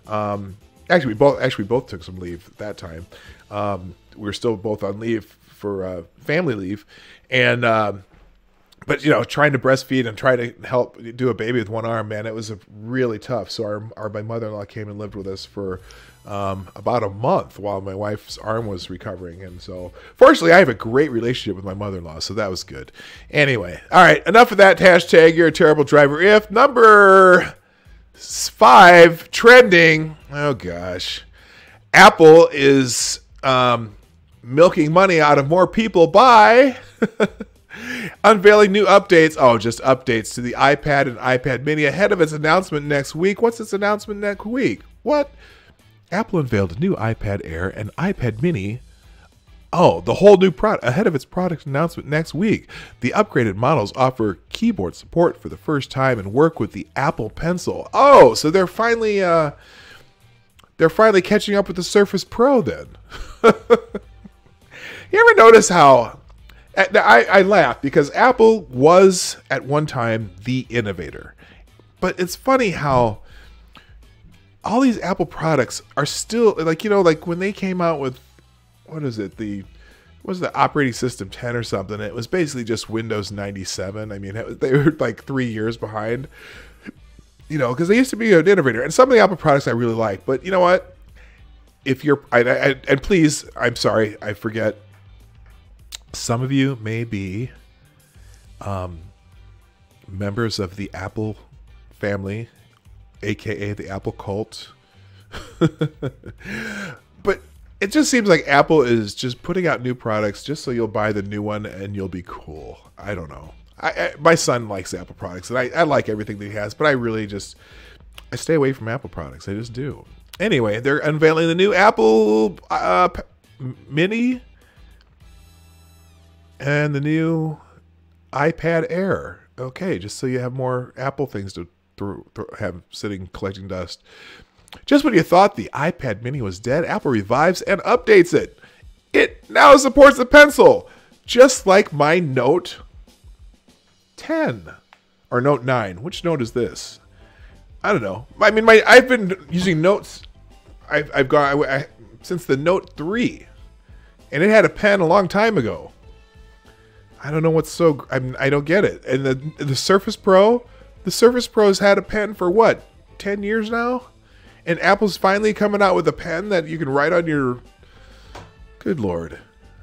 We both took some leave at that time. We were still both on leave for family leave. And, but, you know, trying to breastfeed and try to help do a baby with one arm, man, it was really tough. So my mother-in-law came and lived with us for about a month while my wife's arm was recovering. And so, fortunately, I have a great relationship with my mother-in-law, so that was good. Anyway, all right, enough of that. Hashtag you're a terrible driver. If number 5 trending, oh gosh, Apple is milking money out of more people by... unveiling new updates. Oh, just updates to the iPad and iPad mini ahead of its announcement next week. What's its announcement next week? What? Apple unveiled a new iPad Air and iPad mini. Oh, the whole new product ahead of its product announcement next week. The upgraded models offer keyboard support for the first time and work with the Apple Pencil. Oh, so they're finally catching up with the Surface Pro then. You ever notice how I laugh because Apple was at one time the innovator, but it's funny how all these Apple products are still like, you know, like when they came out with, what is it? The operating system 10 or something. It was basically just Windows 97. I mean, they were like 3 years behind, you know, because they used to be an innovator. And some of the Apple products I really like, but you know what? If you're, and please, I'm sorry, I forget. Some of you may be members of the Apple family, aka the Apple cult. But it just seems like Apple is just putting out new products just so you'll buy the new one and you'll be cool. I don't know. My son likes Apple products, and I like everything that he has, but I stay away from Apple products. I just do. Anyway, they're unveiling the new Apple Mini and the new iPad Air. Okay, just so you have more Apple things to have sitting collecting dust. Just when you thought the iPad Mini was dead, Apple revives and updates it. It now supports the pencil, just like my Note 10 or Note 9. Which Note is this? I don't know. I mean, I've been using Notes. I've gone since the Note 3, and it had a pen a long time ago. I don't know what's so. I don't get it. And the Surface Pro, the Surface Pro's had a pen for what, 10 years now, and Apple's finally coming out with a pen that you can write on your. Good Lord,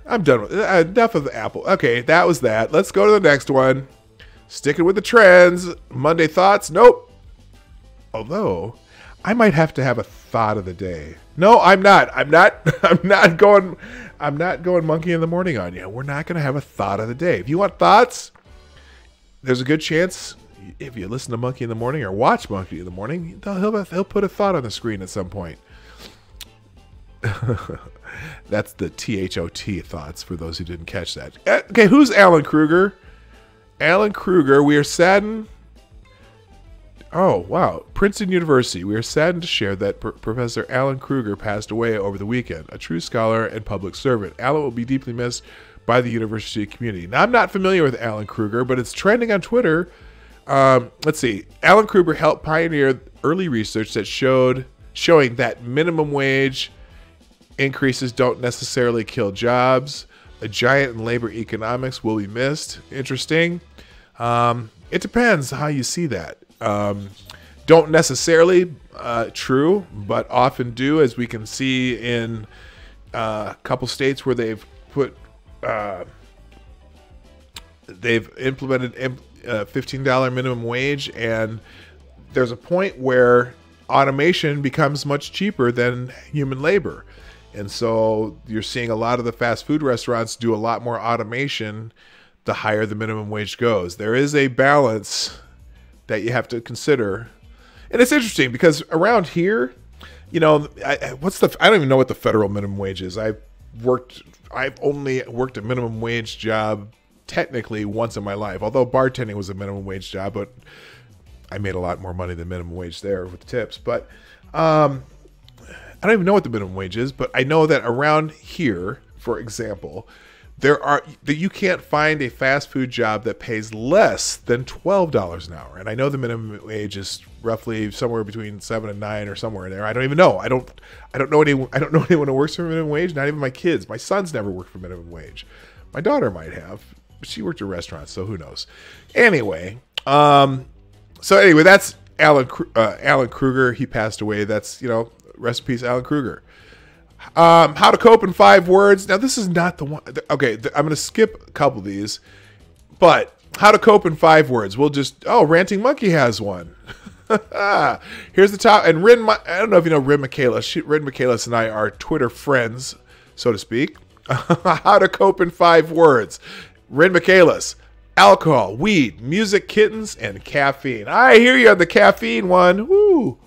I'm done with enough of the Apple. Okay, that was that. Let's go to the next one. Sticking with the trends. Monday thoughts. Nope. Although, I might have to have a thought of the day. No, I'm not. I'm not going monkey in the morning on you. We're not going to have a thought of the day. If you want thoughts, there's a good chance if you listen to Monkey in the Morning or watch Monkey in the Morning, he'll put a thought on the screen at some point. That's the THOT thoughts for those who didn't catch that. Okay, who's Alan Kruger? Alan Kruger, we are saddened. Oh, wow. Princeton University. We are saddened to share that Professor Alan Kruger passed away over the weekend, a true scholar and public servant. Alan will be deeply missed by the university community. Now, I'm not familiar with Alan Kruger, but it's trending on Twitter. Let's see. Alan Kruger helped pioneer early research that showing that minimum wage increases don't necessarily kill jobs. A giant in labor economics will be missed. Interesting. It depends how you see that. Don't necessarily true, but often do, as we can see in a couple states where they've implemented $15 minimum wage, and there's a point where automation becomes much cheaper than human labor. And so you're seeing a lot of the fast food restaurants do a lot more automation the higher the minimum wage goes. There is a balance that you have to consider. And it's interesting because around here, you know, I don't even know what the federal minimum wage is. I've only worked a minimum wage job technically once in my life, although bartending was a minimum wage job, but I made a lot more money than minimum wage there with the tips. But I don't even know what the minimum wage is, but I know that around here, for example, you can't find a fast food job that pays less than $12 an hour. And I know the minimum wage is roughly somewhere between 7 and 9 or somewhere in there. I don't even know. I don't know anyone who works for minimum wage, not even my kids. My son's never worked for minimum wage. My daughter might have, but she worked at restaurants, so who knows. Anyway, that's Alan Kruger. He passed away. That's, rest in peace, Alan Kruger. How to cope in 5 words. Now, this is not the one. Okay, I'm going to skip a couple of these. But how to cope in 5 words. We'll just, Ranting Monkey has one. Here's the top. And I don't know if you know Rin Michaelis. Rin Michaelis and I are Twitter friends, so to speak. How to cope in 5 words. Rin Michaelis. Alcohol, weed, music, kittens, and caffeine. I hear you on the caffeine one. Woo.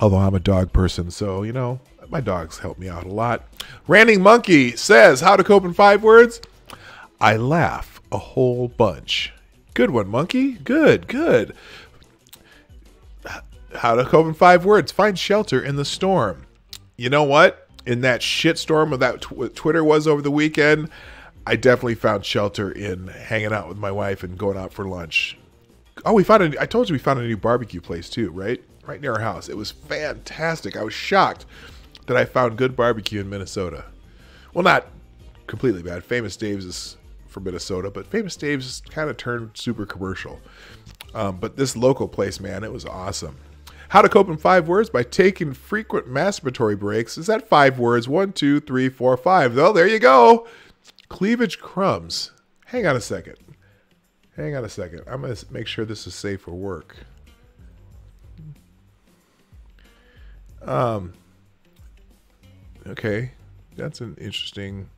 Although I'm a dog person, so, my dogs help me out a lot. Ranting Monkey says, how to cope in 5 words? I laugh a whole bunch. Good one, Monkey. Good. How to cope in 5 words? Find shelter in the storm. You know what? In that shit storm of that Twitter was over the weekend, I definitely found shelter in hanging out with my wife and going out for lunch. Oh, I told you we found a new barbecue place too, right? Right near our house. It was fantastic. I was shocked that I found good barbecue in Minnesota. Well, not completely bad. Famous Dave's is from Minnesota, but Famous Dave's kind of turned super commercial. But this local place, man, it was awesome. How to cope in 5 words? By taking frequent masturbatory breaks. Is that 5 words? 1, 2, 3, 4, 5. Oh, there you go. Cleavage crumbs. Hang on a second. I'm going to make sure this is safe for work. Okay. That's an interesting...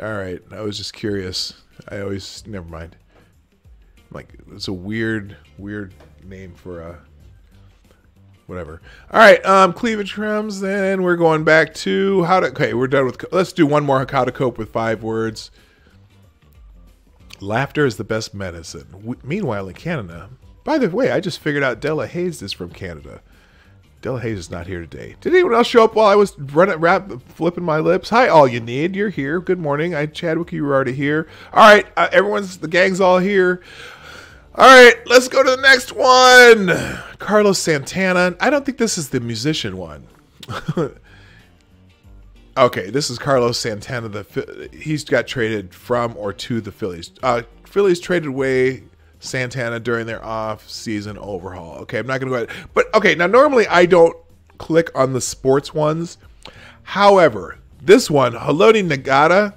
All right. I was just curious. Never mind. It's a weird name for a... Whatever. All right, cleavage crumbs. Then we're going back to we're done with. Let's do one more. How to cope with 5 words. Laughter is the best medicine. Meanwhile, in Canada, by the way, I just figured out Della Hayes is from Canada. Della Hayes is not here today. Did anyone else show up while I was flipping my lips? Hi, all you need. You're here. Good morning. Chadwick, you were already here. All right, the gang's all here. All right, let's go to the next one. Carlos Santana. I don't think this is the musician one. Okay, this is Carlos Santana. He's got traded from or to the Phillies. Phillies traded away Santana during their off-season overhaul. Okay, I'm not going to go ahead. But, okay, now normally I don't click on the sports ones. However, this one, Haloti Ngata,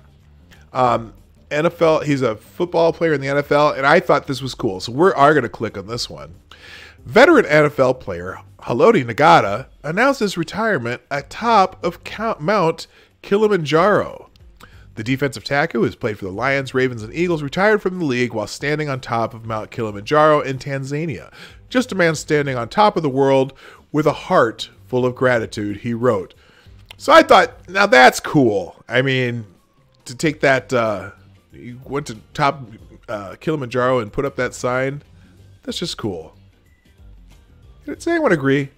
NFL, he's a football player in the NFL, and I thought this was cool. So we are going to click on this one. Veteran NFL player Haloti Ngata announced his retirement atop of Mount Kilimanjaro. The defensive tackle, who has played for the Lions, Ravens, and Eagles, retired from the league while standing on top of Mount Kilimanjaro in Tanzania. Just a man standing on top of the world with a heart full of gratitude, he wrote. So I thought, now that's cool. I mean, to take that... you went to top Kilimanjaro and put up that sign. That's just cool. Does anyone agree?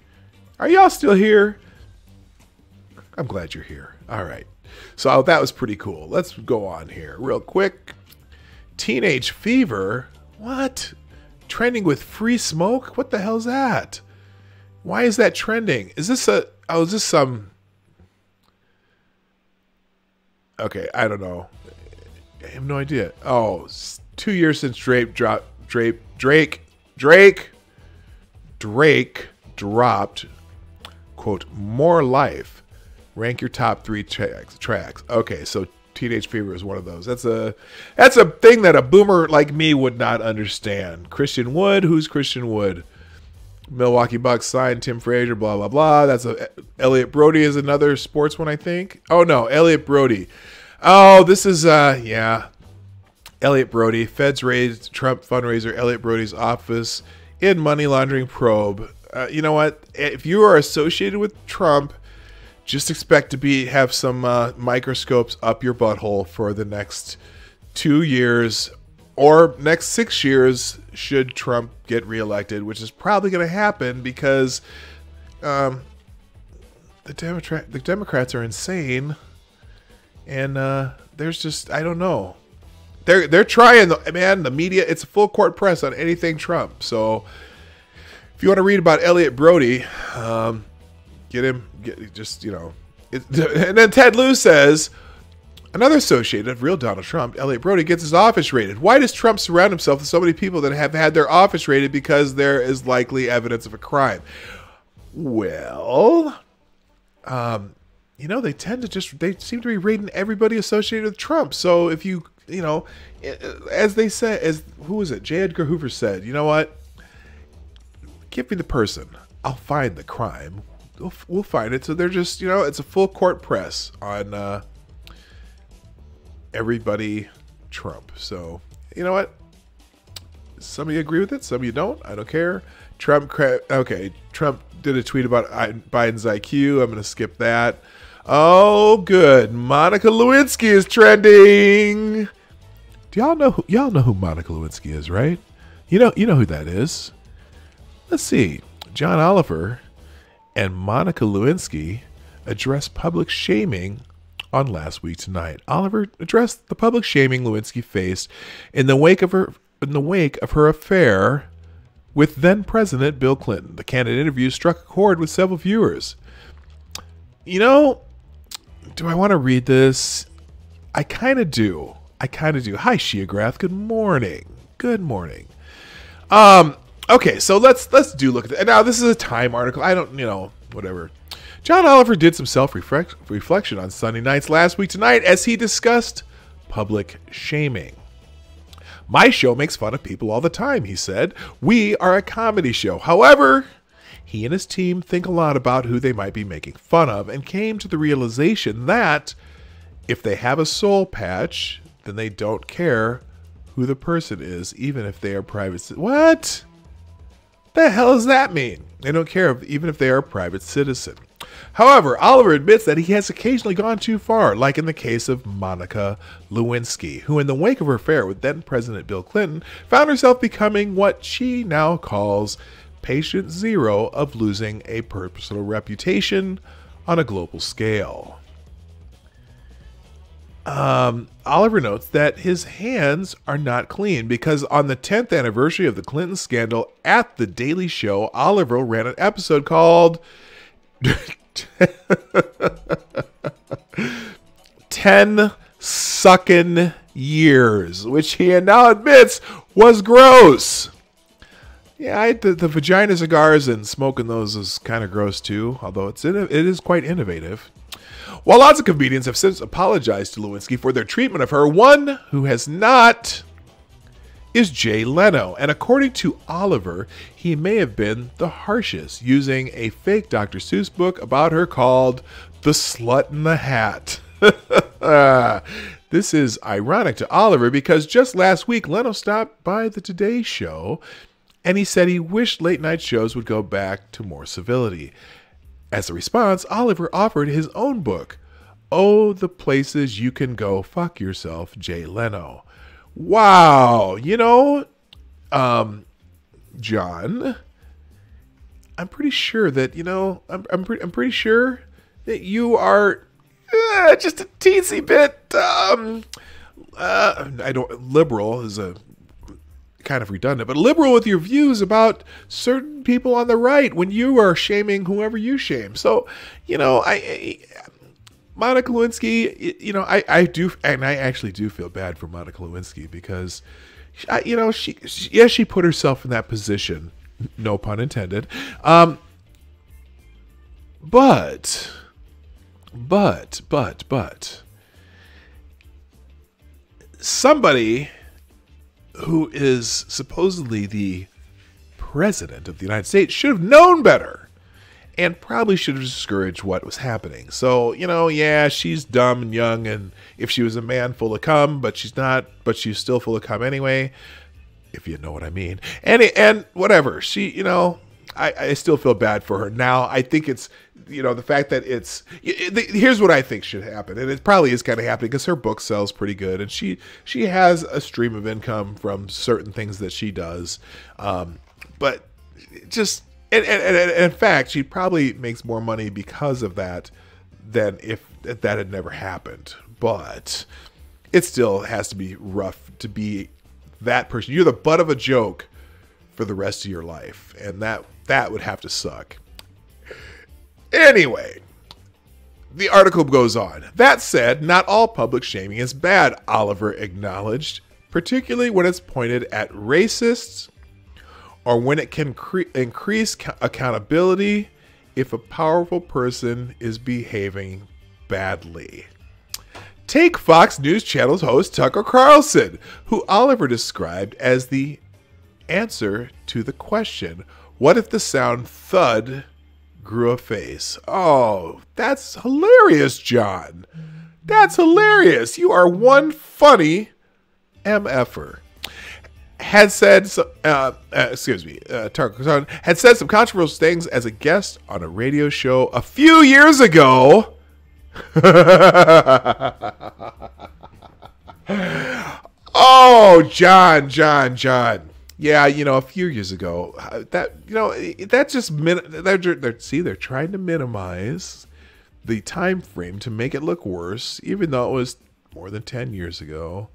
Are y'all still here? I'm glad you're here. All right. So that was pretty cool. Let's go on here real quick. Teenage fever? What? Trending with free smoke? What the hell's that? Why is that trending? Is this some... Okay, I don't know. I have no idea. Oh, 2 years since Drake dropped, quote, More Life. Rank your top 3 tracks. Okay, so Teenage Fever is one of those. That's a thing that a boomer like me would not understand. Christian Wood? Who's Christian Wood? Milwaukee Bucks signed Tim Frazier, blah, blah, blah. That's Elliot Brody is another sports one, I think. Oh, no, Elliot Brody. Oh, this is, yeah. Elliot Brody. Feds raised Trump fundraiser, Elliot Brody's office in money laundering probe. You know what? If you are associated with Trump, just expect to have some microscopes up your butthole for the next 2 years or next 6 years should Trump get reelected, which is probably going to happen because the Democrats are insane, and there's just, I don't know. They're trying, man. The media, it's a full court press on anything Trump. So if you want to read about Elliot Brody, get him. And then Ted Lieu says, another associate of real Donald Trump, Elliot Brody, gets his office raided. Why does Trump surround himself with so many people that have had their office raided because there is likely evidence of a crime? Well, they tend to they seem to be raiding everybody associated with Trump. So if as they say, who was it? J. Edgar Hoover said, you know what? Give me the person. I'll find the crime. We'll find it. So they're just, it's a full court press on everybody Trump. So, you know what? Some of you agree with it. Some of you don't. I don't care. Trump did a tweet about Biden's IQ. I'm going to skip that. Oh, good. Monica Lewinsky is trending. Do y'all know who Monica Lewinsky is, right? You know who that is. Let's see. John Oliver and Monica Lewinsky addressed public shaming on Last Week Tonight. Oliver addressed the public shaming Lewinsky faced in the wake of her affair with then President Bill Clinton. The candid interview struck a chord with several viewers. Do I want to read this? I kind of do. Hi, Shiagrath. Good morning. Okay, so let's look at that. Now, this is a Time article. I don't, whatever. John Oliver did some self-reflection on Sunday night's Last Week Tonight as he discussed public shaming. My show makes fun of people all the time, he said. We are a comedy show. However, he and his team think a lot about who they might be making fun of and came to the realization that if they have a soul patch, then they don't care who the person is, even if they are private. What? The hell does that mean? They don't care even if they are a private citizen. However, Oliver admits that he has occasionally gone too far, like in the case of Monica Lewinsky, who in the wake of her affair with then President Bill Clinton, found herself becoming what she now calls patient zero of losing a personal reputation on a global scale. Oliver notes that his hands are not clean because on the 10th anniversary of the Clinton scandal at The Daily Show, Oliver ran an episode called 10 Suckin' Years, which he now admits was gross. Yeah, the vagina cigars and smoking those is kind of gross too, although it is quite innovative. While lots of comedians have since apologized to Lewinsky for their treatment of her, one who has not is Jay Leno. And according to Oliver, he may have been the harshest, using a fake Dr. Seuss book about her called The Slut in the Hat. This is ironic to Oliver because just last week, Leno stopped by the Today Show and he said he wished late night shows would go back to more civility. As a response, Oliver offered his own book, Oh, the Places You Can Go Fuck Yourself, Jay Leno. Wow, John, I'm pretty sure that, I'm pretty sure that you are just a teensy bit, liberal is a kind of redundant, but liberal with your views about certain people on the right when you are shaming whoever you shame. So, Monica Lewinsky, I actually do feel bad for Monica Lewinsky because, she put herself in that position, no pun intended. But somebody who is supposedly the president of the United States should have known better and probably should have discouraged what was happening. So, yeah, she's dumb and young, and if she was a man full of cum, but she's not, but she's still full of cum anyway, if you know what I mean. And whatever, she, I still feel bad for her. Now, I think it's, the fact that here's what I think should happen. And it probably is kind of happening because her book sells pretty good. And she has a stream of income from certain things that she does. But just, and in fact, she probably makes more money because of that than if that had never happened. But it still has to be rough to be that person. You're the butt of a joke for the rest of your life. And that would have to suck. Anyway, the article goes on. That said, not all public shaming is bad, Oliver acknowledged, particularly when it's pointed at racists or when it can increase accountability if a powerful person is behaving badly. Take Fox News Channel's host Tucker Carlson, who Oliver described as the answer to the question, what if the sound thud grew a face? Oh, that's hilarious, John. That's hilarious. You are one funny MFer. Had said, Tucker had said some controversial things as a guest on a radio show a few years ago. Oh, John. Yeah, a few years ago, that just they're trying to minimize the time frame to make it look worse, even though it was more than 10 years ago.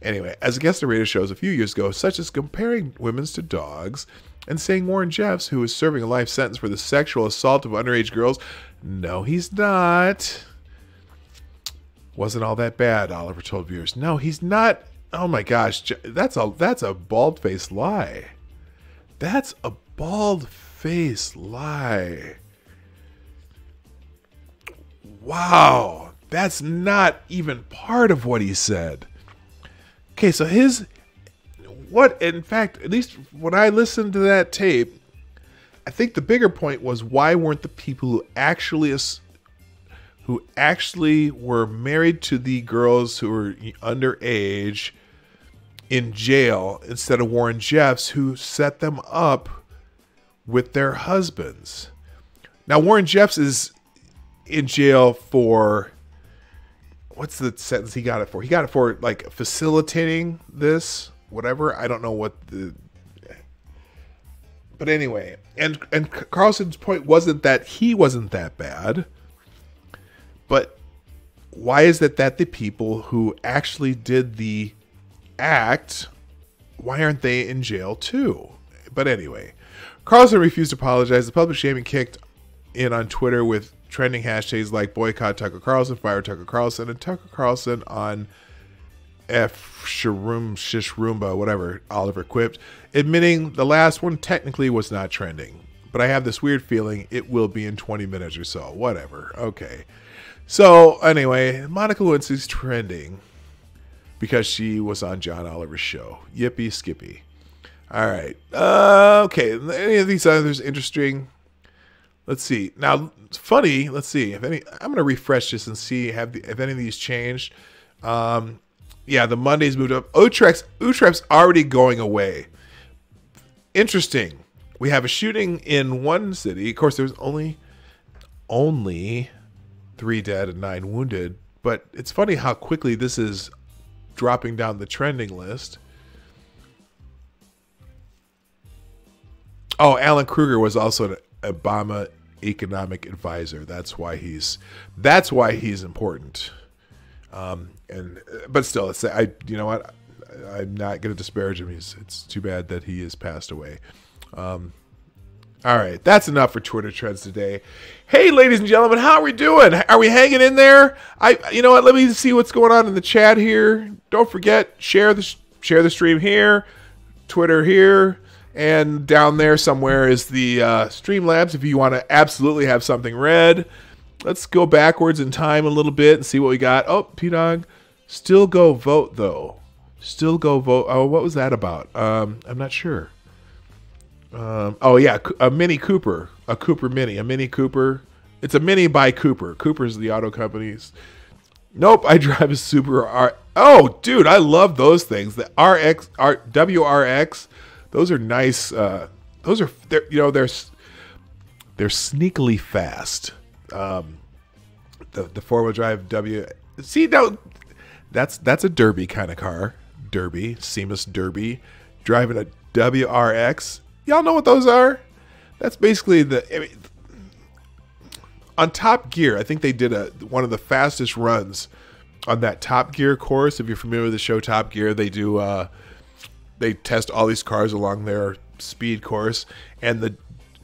Anyway, as a guest on radio shows a few years ago, such as comparing women's to dogs and saying Warren Jeffs, who is serving a life sentence for the sexual assault of underage girls, no, he's not. Wasn't all that bad, Oliver told viewers. No, he's not. Oh my gosh, that's a bald-faced lie. That's a bald-faced lie. Wow, that's not even part of what he said. Okay, so in fact, at least when I listened to that tape, I think the bigger point was why weren't the people who actually were married to the girls who were underage in jail instead of Warren Jeffs, who set them up with their husbands. Now, Warren Jeffs is in jail for, what's the sentence he got it for? He got it for like facilitating this, whatever. I don't know what but anyway, and Carlson's point wasn't that he wasn't that bad, but why is it that the people who actually did the act, why aren't they in jail too? But anyway, Carlson refused to apologize. The public shaming kicked in on Twitter with trending hashtags like boycott Tucker Carlson, fire Tucker Carlson, and Tucker Carlson on Shroomba, whatever Oliver quipped, admitting the last one technically was not trending. But I have this weird feeling it will be in 20 minutes or so. Whatever. Okay. So anyway, Monica Lewinsky's trending because she was on John Oliver's show. Yippee skippy. All right. Okay. Any of these others interesting? Let's see. Now, it's funny. Let's see if any. I'm going to refresh this and see if any of these changed. Yeah, the Mondays moved up. Utrep's already going away. Interesting. We have a shooting in one city. Of course, there's only 3 dead and 9 wounded. But it's funny how quickly this is dropping down the trending list. Oh, Alan Kruger was also an Obama economic advisor. That's why he's important. But still, you know what? I'm not going to disparage him. It's too bad that he has passed away. All right, that's enough for Twitter trends today. Hey, ladies and gentlemen, how are we doing? Are we hanging in there? You know what? Let me see what's going on in the chat here. Don't forget, share the stream here, Twitter here, and down there somewhere is the Streamlabs. If you want to absolutely have something read, let's go backwards in time a little bit and see what we got. Oh, P-Dog, still go vote though. Still go vote. Oh, what was that about? I'm not sure. Oh yeah, a Mini Cooper, a Cooper Mini, a Mini Cooper. It's a Mini by Cooper. Cooper's the auto companies. Nope, I drive a Super R. Oh, dude, I love those things. The WRX. Those are nice. Those are they're sneakily fast. The 4-wheel drive W. See, now that's a derby kind of car. Derby, Seamus Derby, driving a WRX. Y'all know what those are? That's basically on Top Gear. I think they did one of the fastest runs on that Top Gear course. If you're familiar with the show Top Gear, they do they test all these cars along their speed course, and the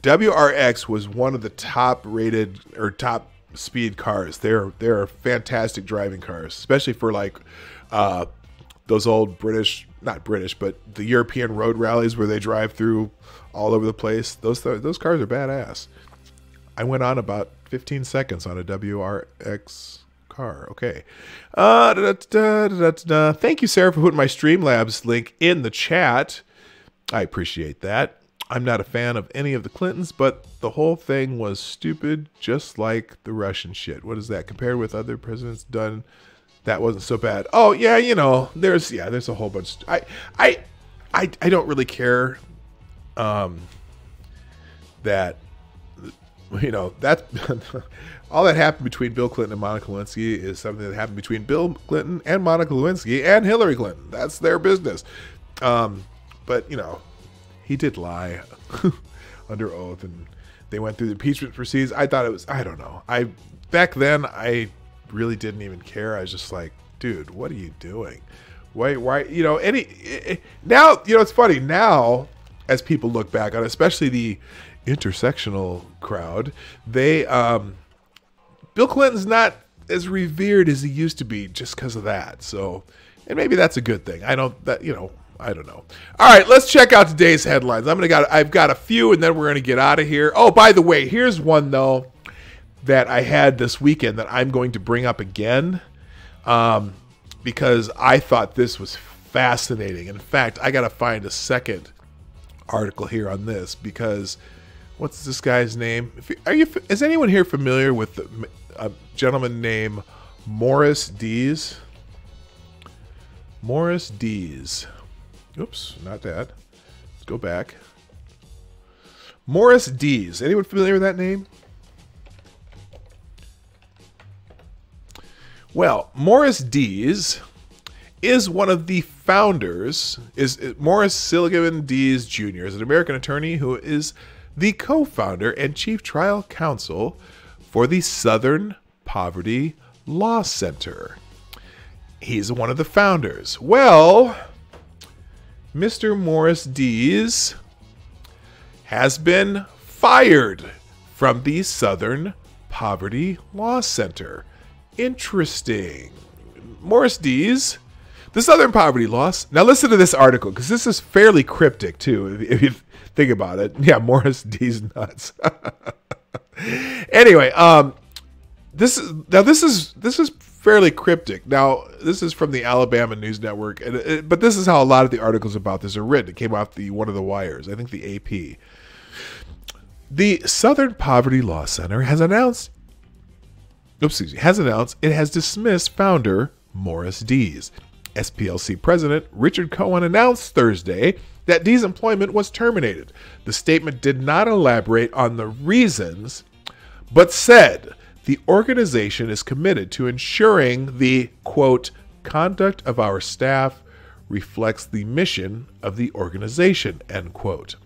WRX was one of the top rated or top speed cars. They're fantastic driving cars, especially for like those old not British, but the European road rallies where they drive through all over the place. Those cars are badass. I went on about 15 seconds on a WRX car. Okay. Thank you, Sarah, for putting my Streamlabs link in the chat. I appreciate that. I'm not a fan of any of the Clintons, but the whole thing was stupid, just like the Russian shit. What is that? Compared with other presidents done, that wasn't so bad. Oh, yeah, there's a whole bunch. I don't really care that, that all that happened between Bill Clinton and Monica Lewinsky is something that happened between Bill Clinton and Monica Lewinsky and Hillary Clinton. That's their business. But, he did lie under oath, and they went through the impeachment proceedings. I thought it was, I don't know. Back then, I really didn't even care. I was just like, dude, what are you doing? Why, now, it's funny now, as people look back on it, especially the intersectional crowd, Bill Clinton's not as revered as he used to be just because of that. So, and maybe that's a good thing. I don't know. All right, let's check out today's headlines. I've got a few, and then we're gonna get out of here. Oh, by the way, here's one though that I had this weekend that I'm going to bring up again, because I thought this was fascinating. In fact, I gotta find a second article here on this because what's this guy's name? Is anyone here familiar with a gentleman named Morris Dees? Morris Dees. Oops, not that. Let's go back. Morris Dees. Anyone familiar with that name? Well, Morris Dees is one of the founders, Morris Silligan Dees Jr. is an American attorney who is the co-founder and chief trial counsel for the Southern Poverty Law Center. He's one of the founders. Well, Mr. Morris Dees has been fired from the Southern Poverty Law Center. Interesting. Morris Dees, the Southern Poverty Law. Now listen to this article because this is fairly cryptic too, if you think about it. Yeah, Morris Dees nuts. Anyway, this is fairly cryptic. Now, this is from the Alabama News Network, but this is how a lot of the articles about this are written. It came off one of the wires, I think the AP. The Southern Poverty Law Center has announced it has dismissed founder Morris Dees. SPLC President Richard Cohen announced Thursday that Dees' employment was terminated. The statement did not elaborate on the reasons, but said the organization is committed to ensuring the, quote, conduct of our staff reflects the mission of the organization, end quote.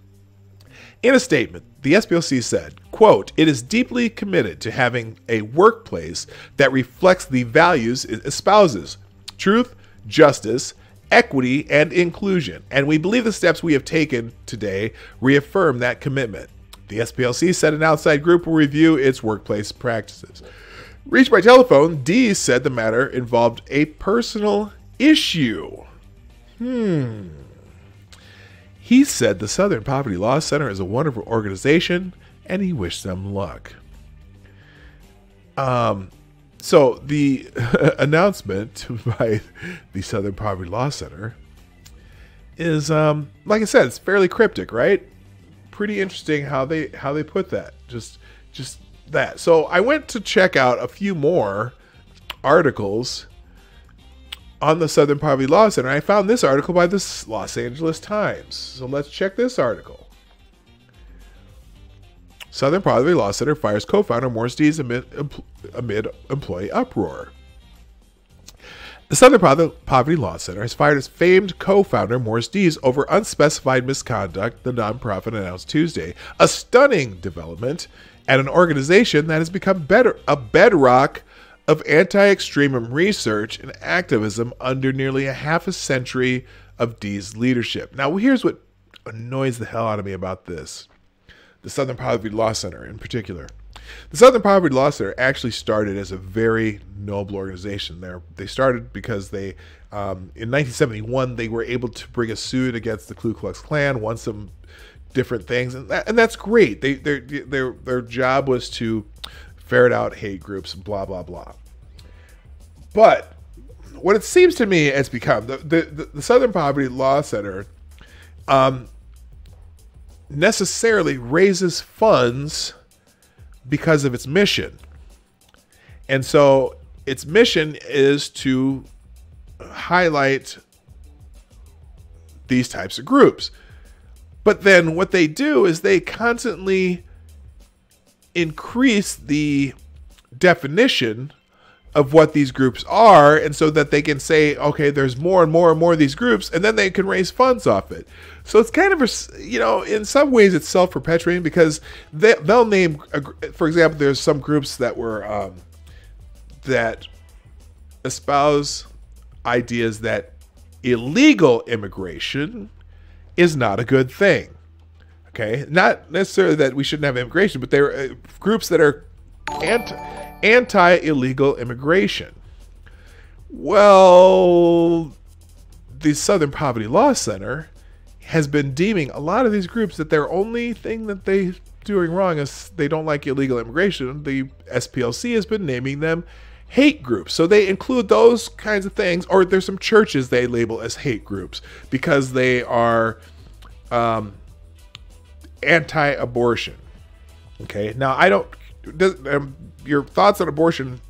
In a statement, the SPLC said, quote, it is deeply committed to having a workplace that reflects the values it espouses, truth, justice, equity, and inclusion, and we believe the steps we have taken today reaffirm that commitment. The SPLC said an outside group will review its workplace practices. Reached by telephone, Dees said the matter involved a personal issue. He said the Southern Poverty Law Center is a wonderful organization, and he wished them luck. So the announcement by the Southern Poverty Law Center is, like I said, it's fairly cryptic, right? pretty interesting how they put that. Just that. So I went to check out a few more articles on the Southern Poverty Law Center. I found this article by the Los Angeles Times. So let's check this article. Southern Poverty Law Center fires co-founder Morris Dees amid employee uproar. The Southern Poverty Law Center has fired its famed co-founder Morris Dees over unspecified misconduct, the nonprofit announced Tuesday. A stunning development at an organization that has become a bedrock of anti-extremism research and activism under nearly a half a century of Dees' leadership. Now, here's what annoys the hell out of me about this. The Southern Poverty Law Center in particular. The Southern Poverty Law Center actually started as a very noble organization. They started because they, in 1971, they were able to bring a suit against the Ku Klux Klan, won some different things, and that's great. Their job was to ferret out hate groups, blah blah blah. But what it seems to me it's become the Southern Poverty Law Center necessarily raises funds because of its mission. And so its mission is to highlight these types of groups. But then what they do is they constantly increase the definition of what these groups are, and so that they can say, okay, there's more and more and more of these groups, and then they can raise funds off it. So it's kind of, in some ways it's self-perpetuating, because they'll name, for example, there's some groups that were, that espouse ideas that illegal immigration is not a good thing. Okay? Not necessarily that we shouldn't have immigration, but they're groups that are anti-illegal immigration. Well, the Southern Poverty Law Center has been deeming a lot of these groups that their only thing that they're doing wrong is they don't like illegal immigration. The SPLC has been naming them hate groups. So they include those kinds of things, or there's some churches they label as hate groups because they are anti-abortion. Okay, now your thoughts on abortion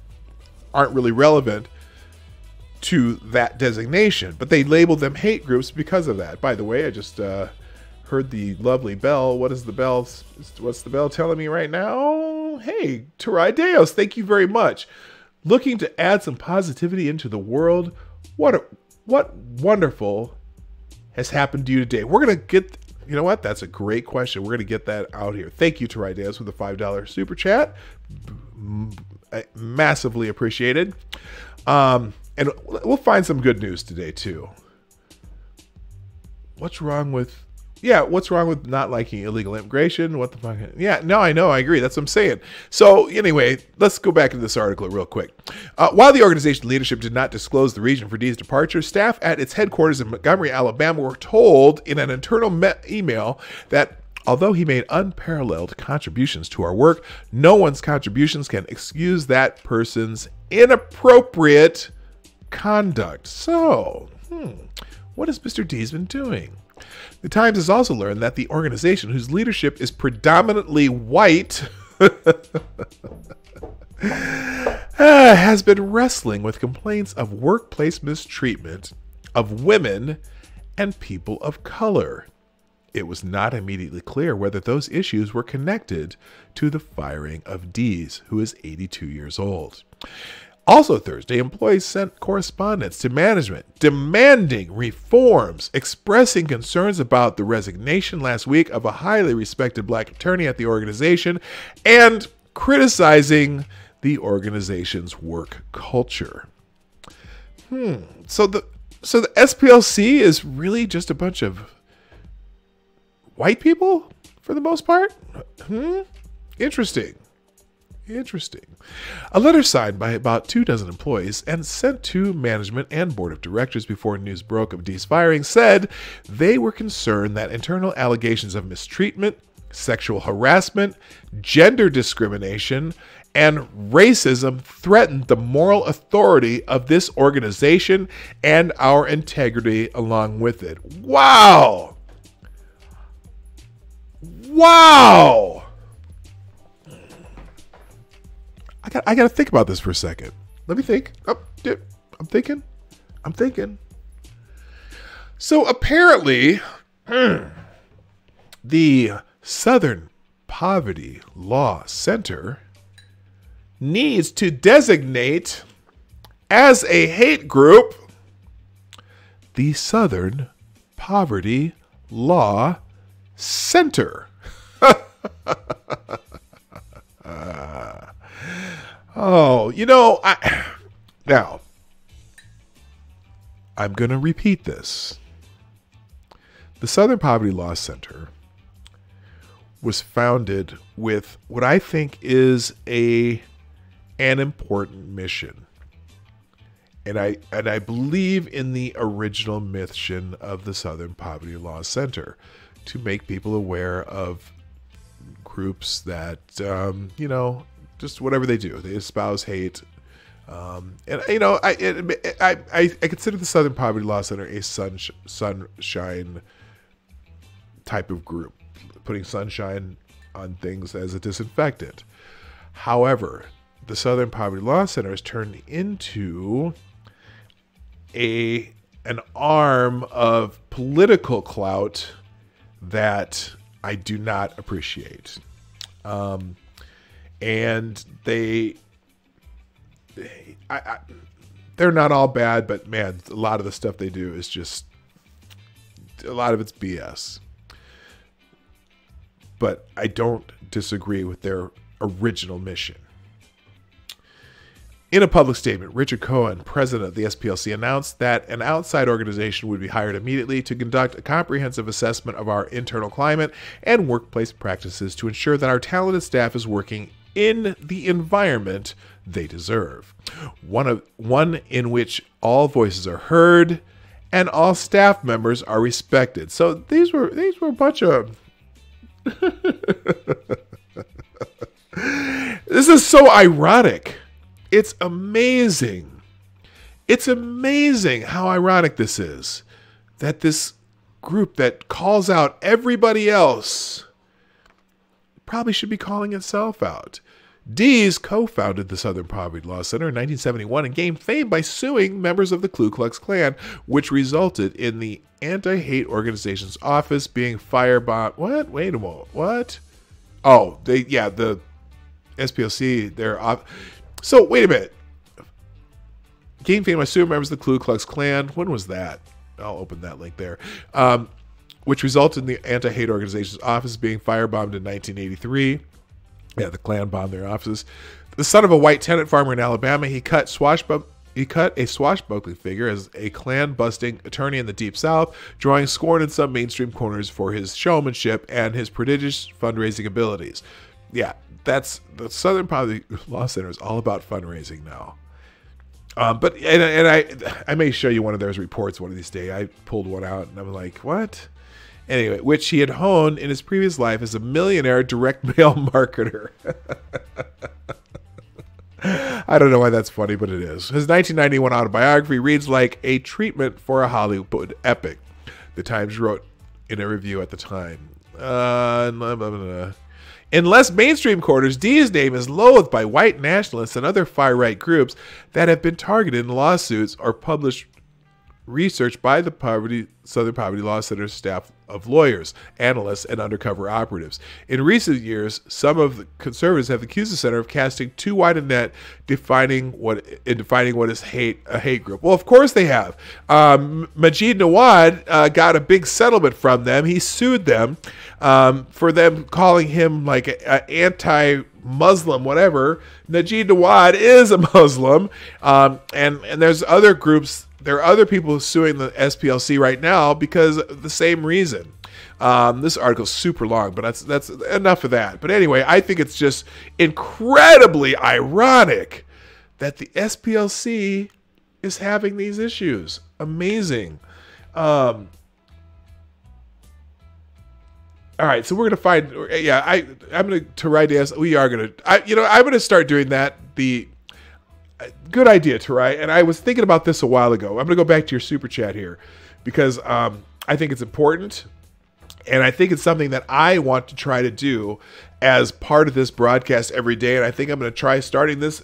aren't really relevant to that designation, but they labeled them hate groups because of that. By the way, I just heard the lovely bell. What's the bell telling me right now? Hey, Tarai Deos, thank you very much. Looking to add some positivity into the world. What wonderful has happened to you today? We're going to get, you know what? That's a great question. We're going to get that out here. Thank you, Tarai Deos, with the $5 super chat. Massively appreciated. And we'll find some good news today too. What's wrong with not liking illegal immigration? What the fuck? Yeah, no, I know, I agree. That's what I'm saying. So anyway, let's go back into this article real quick. While the organization leadership did not disclose the reason for Dee's departure, staff at its headquarters in Montgomery, Alabama were told in an internal email that although he made unparalleled contributions to our work, no one's contributions can excuse that person's inappropriate conduct. So, what has Mr. Dees been doing? The Times has also learned that the organization, whose leadership is predominantly white, has been wrestling with complaints of workplace mistreatment of women and people of color. It was not immediately clear whether those issues were connected to the firing of Dees, who is 82 years old. Also Thursday, employees sent correspondence to management demanding reforms, expressing concerns about the resignation last week of a highly respected black attorney at the organization, and criticizing the organization's work culture. So the SPLC is really just a bunch of white people for the most part? Interesting. A letter signed by about 24 employees and sent to management and board of directors before news broke of Dee's firing said they were concerned that internal allegations of mistreatment, sexual harassment, gender discrimination, and racism threatened the moral authority of this organization and our integrity along with it. Wow! Wow. I got to think about this for a second. Let me think. Oh, I'm thinking. So apparently, the Southern Poverty Law Center needs to designate as a hate group the Southern Poverty Law Center. Oh, now, I'm going to repeat this. The Southern Poverty Law Center was founded with what I think is an important mission. And I believe in the original mission of the Southern Poverty Law Center to make people aware of groups that, just whatever they do, they espouse hate. I consider the Southern Poverty Law Center a sunshine type of group, putting sunshine on things as a disinfectant. However, the Southern Poverty Law Center has turned into an arm of political clout that I do not appreciate. And they're not all bad, but man, a lot of the stuff they do is just, a lot of it's BS. But I don't disagree with their original mission. In a public statement, Richard Cohen, president of the SPLC, announced that an outside organization would be hired immediately to conduct a comprehensive assessment of our internal climate and workplace practices to ensure that our talented staff is working in the environment they deserve. One in which all voices are heard and all staff members are respected. So these were a bunch of This is so ironic. It's amazing. It's amazing how ironic this is. That this group that calls out everybody else probably should be calling itself out. Dees co-founded the Southern Poverty Law Center in 1971 and gained fame by suing members of the Ku Klux Klan, which resulted in the anti-hate organization's office being firebombed. What? Wait a moment. What? Oh, the SPLC, they're off. So, wait a minute. Gained fame by suing members of the Ku Klux Klan. When was that? I'll open that link there. Which resulted in the anti-hate organization's office being firebombed in 1983. Yeah, the Klan bombed their offices. The son of a white tenant farmer in Alabama, he cut a swashbuckling figure as a Klan-busting attorney in the Deep South, drawing scorn in some mainstream corners for his showmanship and his prodigious fundraising abilities. Yeah, that's the Southern Poverty Law Center is all about fundraising now. But I may show you one of those reports one of these days. I pulled one out and I'm like, what? Anyway, which he had honed in his previous life as a millionaire direct mail marketer. I don't know why that's funny, but it is. His 1991 autobiography reads like a treatment for a Hollywood epic, the Times wrote in a review at the time. In less mainstream quarters, Dee's name is loathed by white nationalists and other far-right groups that have been targeted in lawsuits or published research by the Southern Poverty Law Center's staff of lawyers, analysts, and undercover operatives. In recent years, some of the conservatives have accused the center of casting too wide a net, defining what is a hate group. Well, of course they have. Majid Nawad got a big settlement from them. He sued them for them calling him like an anti-Muslim, whatever. Majid Nawad is a Muslim, and there's other groups. There are other people suing the SPLC right now because of the same reason. This article's super long, but that's enough of that. But anyway, I think it's just incredibly ironic that the SPLC is having these issues. Amazing. All right, so we're gonna find. Yeah, I'm gonna to write this. We are gonna. I'm gonna start doing that. Good idea, Tarai. And I was thinking about this a while ago. I'm going to go back to your super chat here because I think it's important. And I think it's something that I want to try to do as part of this broadcast every day. And I think I'm going to try starting this,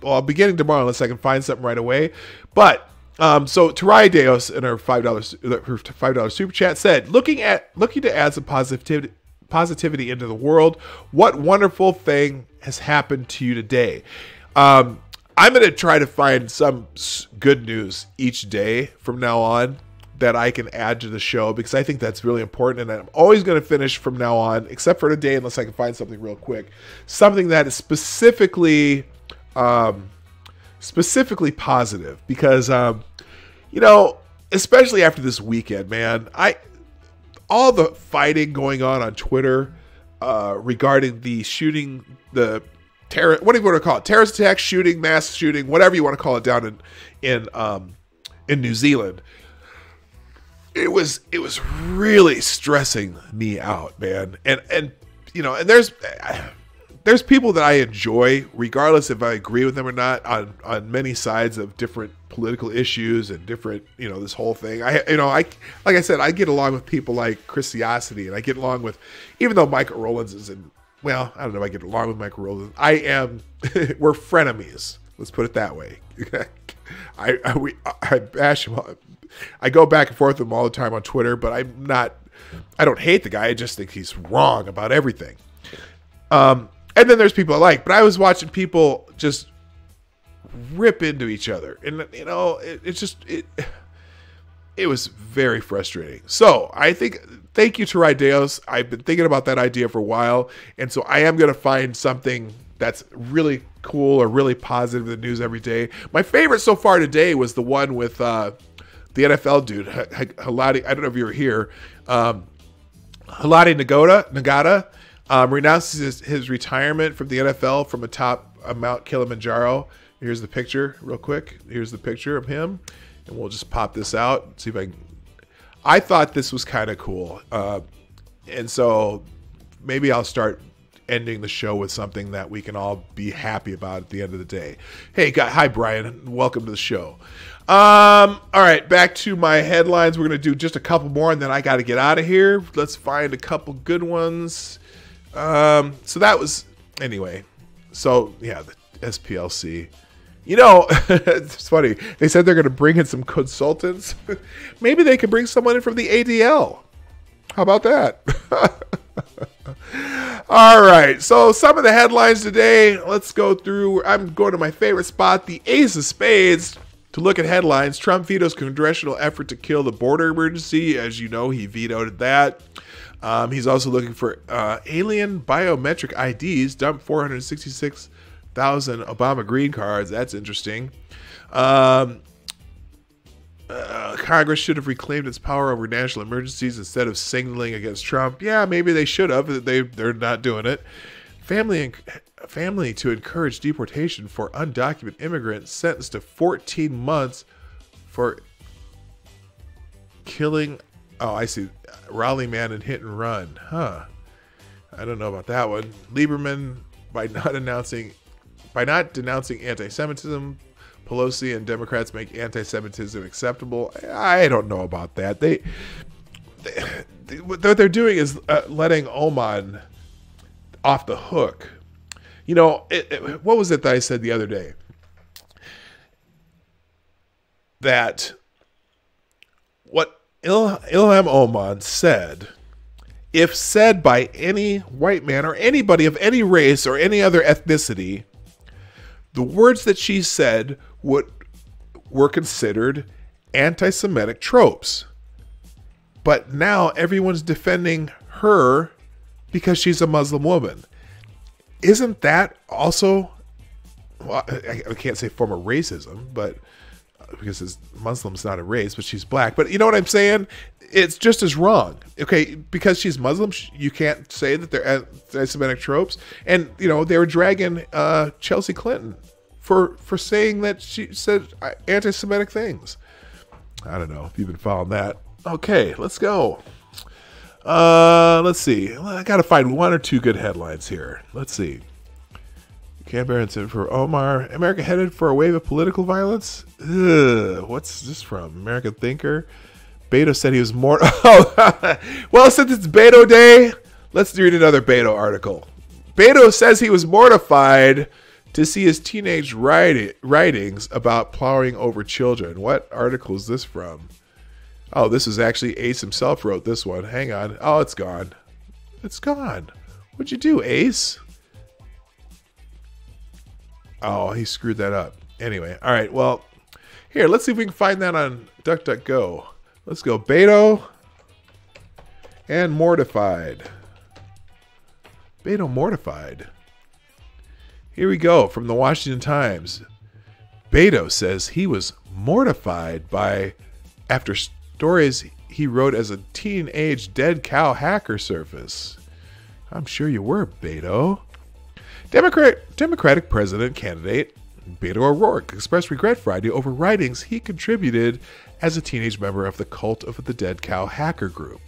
well, beginning tomorrow, unless I can find something right away. But so Tarai Deos in her $5 super chat said, looking to add some positivity into the world. What wonderful thing has happened to you today? I'm going to try to find some good news each day from now on that I can add to the show, because I think that's really important. And I'm always going to finish from now on, except for today, unless I can find something real quick, something that is specifically positive, because, especially after this weekend, man, all the fighting going on Twitter, regarding the shooting, the terror, what do you want to call it? Terrorist attack, shooting, mass shooting, whatever you want to call it down in New Zealand. It was really stressing me out, man. And there's people that I enjoy, regardless if I agree with them or not, on many sides of different political issues and different, this whole thing. Like I said, I get along with people like Chris Ciosity, and I get along with, even though Michael Rowlands is well, I don't know if I get along with Michael Rowlands. We're frenemies. Let's put it that way. I bash him. I go back and forth with him all the time on Twitter, but I don't hate the guy. I just think he's wrong about everything. And then there's people I like, but I was watching people just rip into each other. And, it was very frustrating. So I think, thank you to Rydeos. I've been thinking about that idea for a while. And so I am going to find something that's really cool or really positive in the news every day. My favorite so far today was the one with the NFL dude, Halati. I don't know if you were here. Halati Nagata renounces his retirement from the NFL from atop Mount Kilimanjaro. Here's the picture real quick. Here's the picture of him. And we'll just pop this out. See if I can. I thought this was kind of cool. And so maybe I'll start ending the show with something that we can all be happy about at the end of the day. Hey, hi, Brian. Welcome to the show. All right, back to my headlines. We're going to do just a couple more, and then I got to get out of here. Let's find a couple good ones. So that was, anyway. So, yeah, the SPLC. It's funny. They said they're going to bring in some consultants. Maybe they could bring someone in from the ADL. How about that? All right. So some of the headlines today. Let's go through. I'm going to my favorite spot, the Ace of Spades, to look at headlines. Trump vetoes congressional effort to kill the border emergency. As you know, he vetoed that. He's also looking for alien biometric IDs. Dumped 466,000 Obama green cards. That's interesting. Congress should have reclaimed its power over national emergencies instead of signaling against Trump. Yeah, maybe they should have. They're not doing it. Family to encourage deportation for undocumented immigrants sentenced to 14 months for killing. Oh, I see. Raleigh man and hit and run. Huh. I don't know about that one. Lieberman, by not denouncing anti-Semitism, Pelosi and Democrats make anti-Semitism acceptable. I don't know about that. What they're doing is letting Oman off the hook. What was it that I said the other day? That what Ilham Oman said, if said by any white man or anybody of any race or any other ethnicity, the words that she said were considered anti-Semitic tropes. But now everyone's defending her because she's a Muslim woman. Isn't that also, well, I can't say form of racism, but because Muslim's not a race, but she's black. But you know what I'm saying? It's just as wrong. Okay, because she's Muslim, you can't say that they're anti-Semitic tropes. And, they were dragging Chelsea Clinton for saying that she said anti-Semitic things. I don't know if you've been following that. Okay, let's go. Let's see. I got to find one or two good headlines here. Let's see. Canberra incident for Omar. America headed for a wave of political violence? Ugh, what's this from? American Thinker. Beto said he was more. Oh, well, since it's Beto Day, let's read another Beto article. Beto says he was mortified to see his teenage writings about plowing over children. What article is this from? Oh, this is actually Ace himself wrote this one. Hang on. Oh, it's gone. It's gone. What'd you do, Ace? Oh, he screwed that up. Anyway, all right. Well, here, let's see if we can find that on DuckDuckGo. Let's go. Beto and mortified. Beto mortified. Here we go from the Washington Times. Beto says he was mortified after stories he wrote as a teenage dead cow hacker surface. I'm sure you were, Beto. Democratic president candidate Beto O'Rourke expressed regret Friday over writings he contributed as a teenage member of the Cult of the Dead Cow hacker group.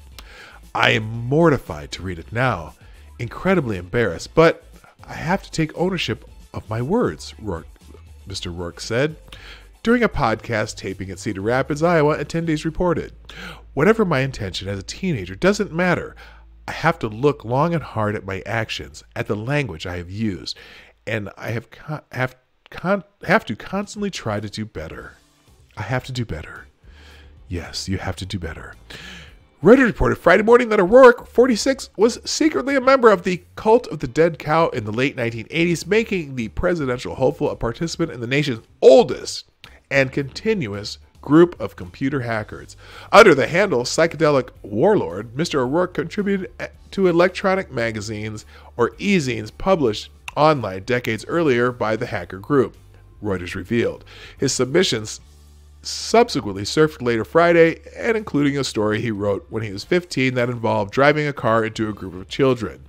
I am mortified to read it now, incredibly embarrassed, but I have to take ownership of my words, Mr. Rourke said. During a podcast taping at Cedar Rapids, Iowa, attendees reported, "Whatever my intention as a teenager doesn't matter. I have to look long and hard at my actions, at the language I have used, and I have to constantly try to do better. I have to do better. Yes, you have to do better." Reuters reported Friday morning that O'Rourke, 46, was secretly a member of the Cult of the Dead Cow in the late 1980s, making the presidential hopeful a participant in the nation's oldest and continuous group of computer hackers. Under the handle Psychedelic Warlord, Mr. O'Rourke contributed to electronic magazines or e-zines published online decades earlier by the hacker group, Reuters revealed. His submissions subsequently surfaced later Friday, and including a story he wrote when he was 15 that involved driving a car into a group of children.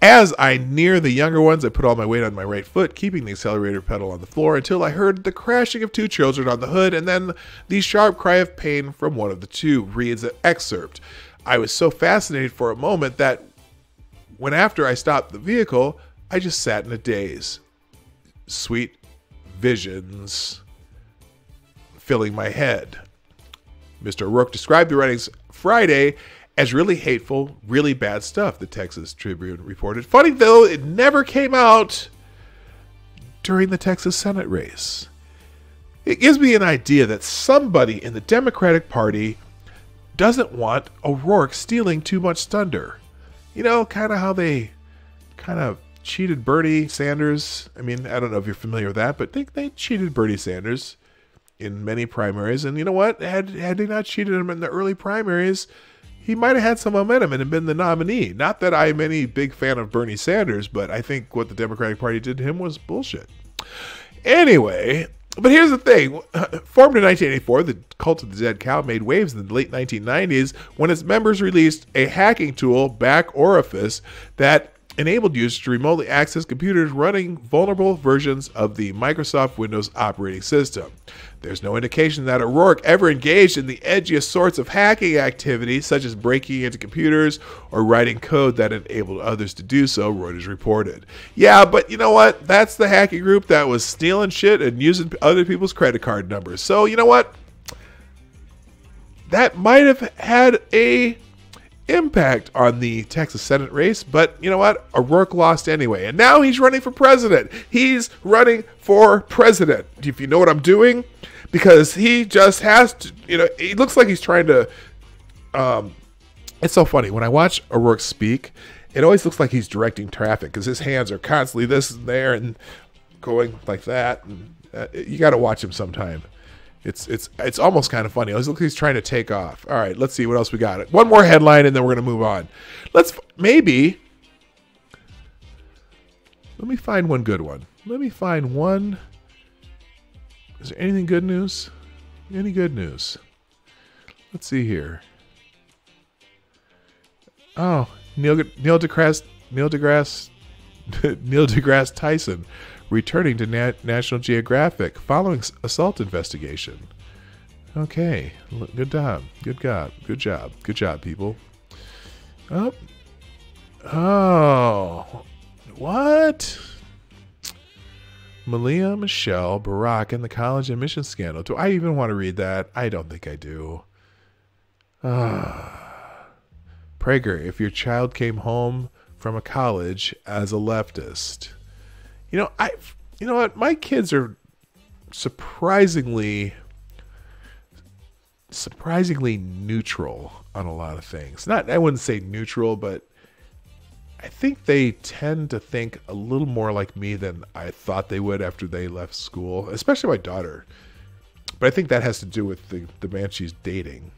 As I near the younger ones, I put all my weight on my right foot, keeping the accelerator pedal on the floor until I heard the crashing of two children on the hood and then the sharp cry of pain from one of the two, reads an excerpt. I was so fascinated for a moment that when after I stopped the vehicle, I just sat in a daze. Sweet visions filling my head. Mr. O'Rourke described the writings Friday as really hateful, really bad stuff, the Texas Tribune reported. Funny though, it never came out during the Texas Senate race. It gives me an idea that somebody in the Democratic Party doesn't want O'Rourke stealing too much thunder. You know, kind of how they kind of cheated Bernie Sanders. I mean, I don't know if you're familiar with that, but they cheated Bernie Sanders in many primaries. And you know what? Had they not cheated him in the early primaries, he might have had some momentum and been the nominee. Not that I'm any big fan of Bernie Sanders, but I think what the Democratic Party did to him was bullshit. Anyway, but here's the thing. Formed in 1984, the Cult of the Dead Cow made waves in the late 1990s when its members released a hacking tool, Back Orifice, that enabled users to remotely access computers running vulnerable versions of the Microsoft Windows operating system. There's no indication that O'Rourke ever engaged in the edgiest sorts of hacking activities, such as breaking into computers or writing code that enabled others to do so, Reuters reported. Yeah, but you know what? That's the hacking group that was stealing shit and using other people's credit card numbers. So, you know what? That might have had a impact on the Texas Senate race, but you know what? O'Rourke lost anyway, and now he's running for president. He's running for president. If you know what I'm doing, because he just has to. You know, he looks like he's trying to. It's so funny when I watch O'Rourke speak. It always looks like he's directing traffic because his hands are constantly this and there and going like that. And you got to watch him sometime. It's almost kind of funny. It looks like he's trying to take off. All right, let's see what else we got. One more headline, and then we're going to move on. Let me find one good one. Let me find one. Is there anything good news? Any good news? Let's see here. Oh, Neil deGrasse Tyson returning to National Geographic following assault investigation. Okay, good job, people. Oh, what? Michelle Barack and the college admission scandal. Do I even want to read that? I don't think I do. Prager, if your child came home from a college as a leftist, you know what? My kids are surprisingly neutral on a lot of things. I wouldn't say neutral, but I think they tend to think a little more like me than I thought they would after they left school, especially my daughter. But I think that has to do with the man she's dating,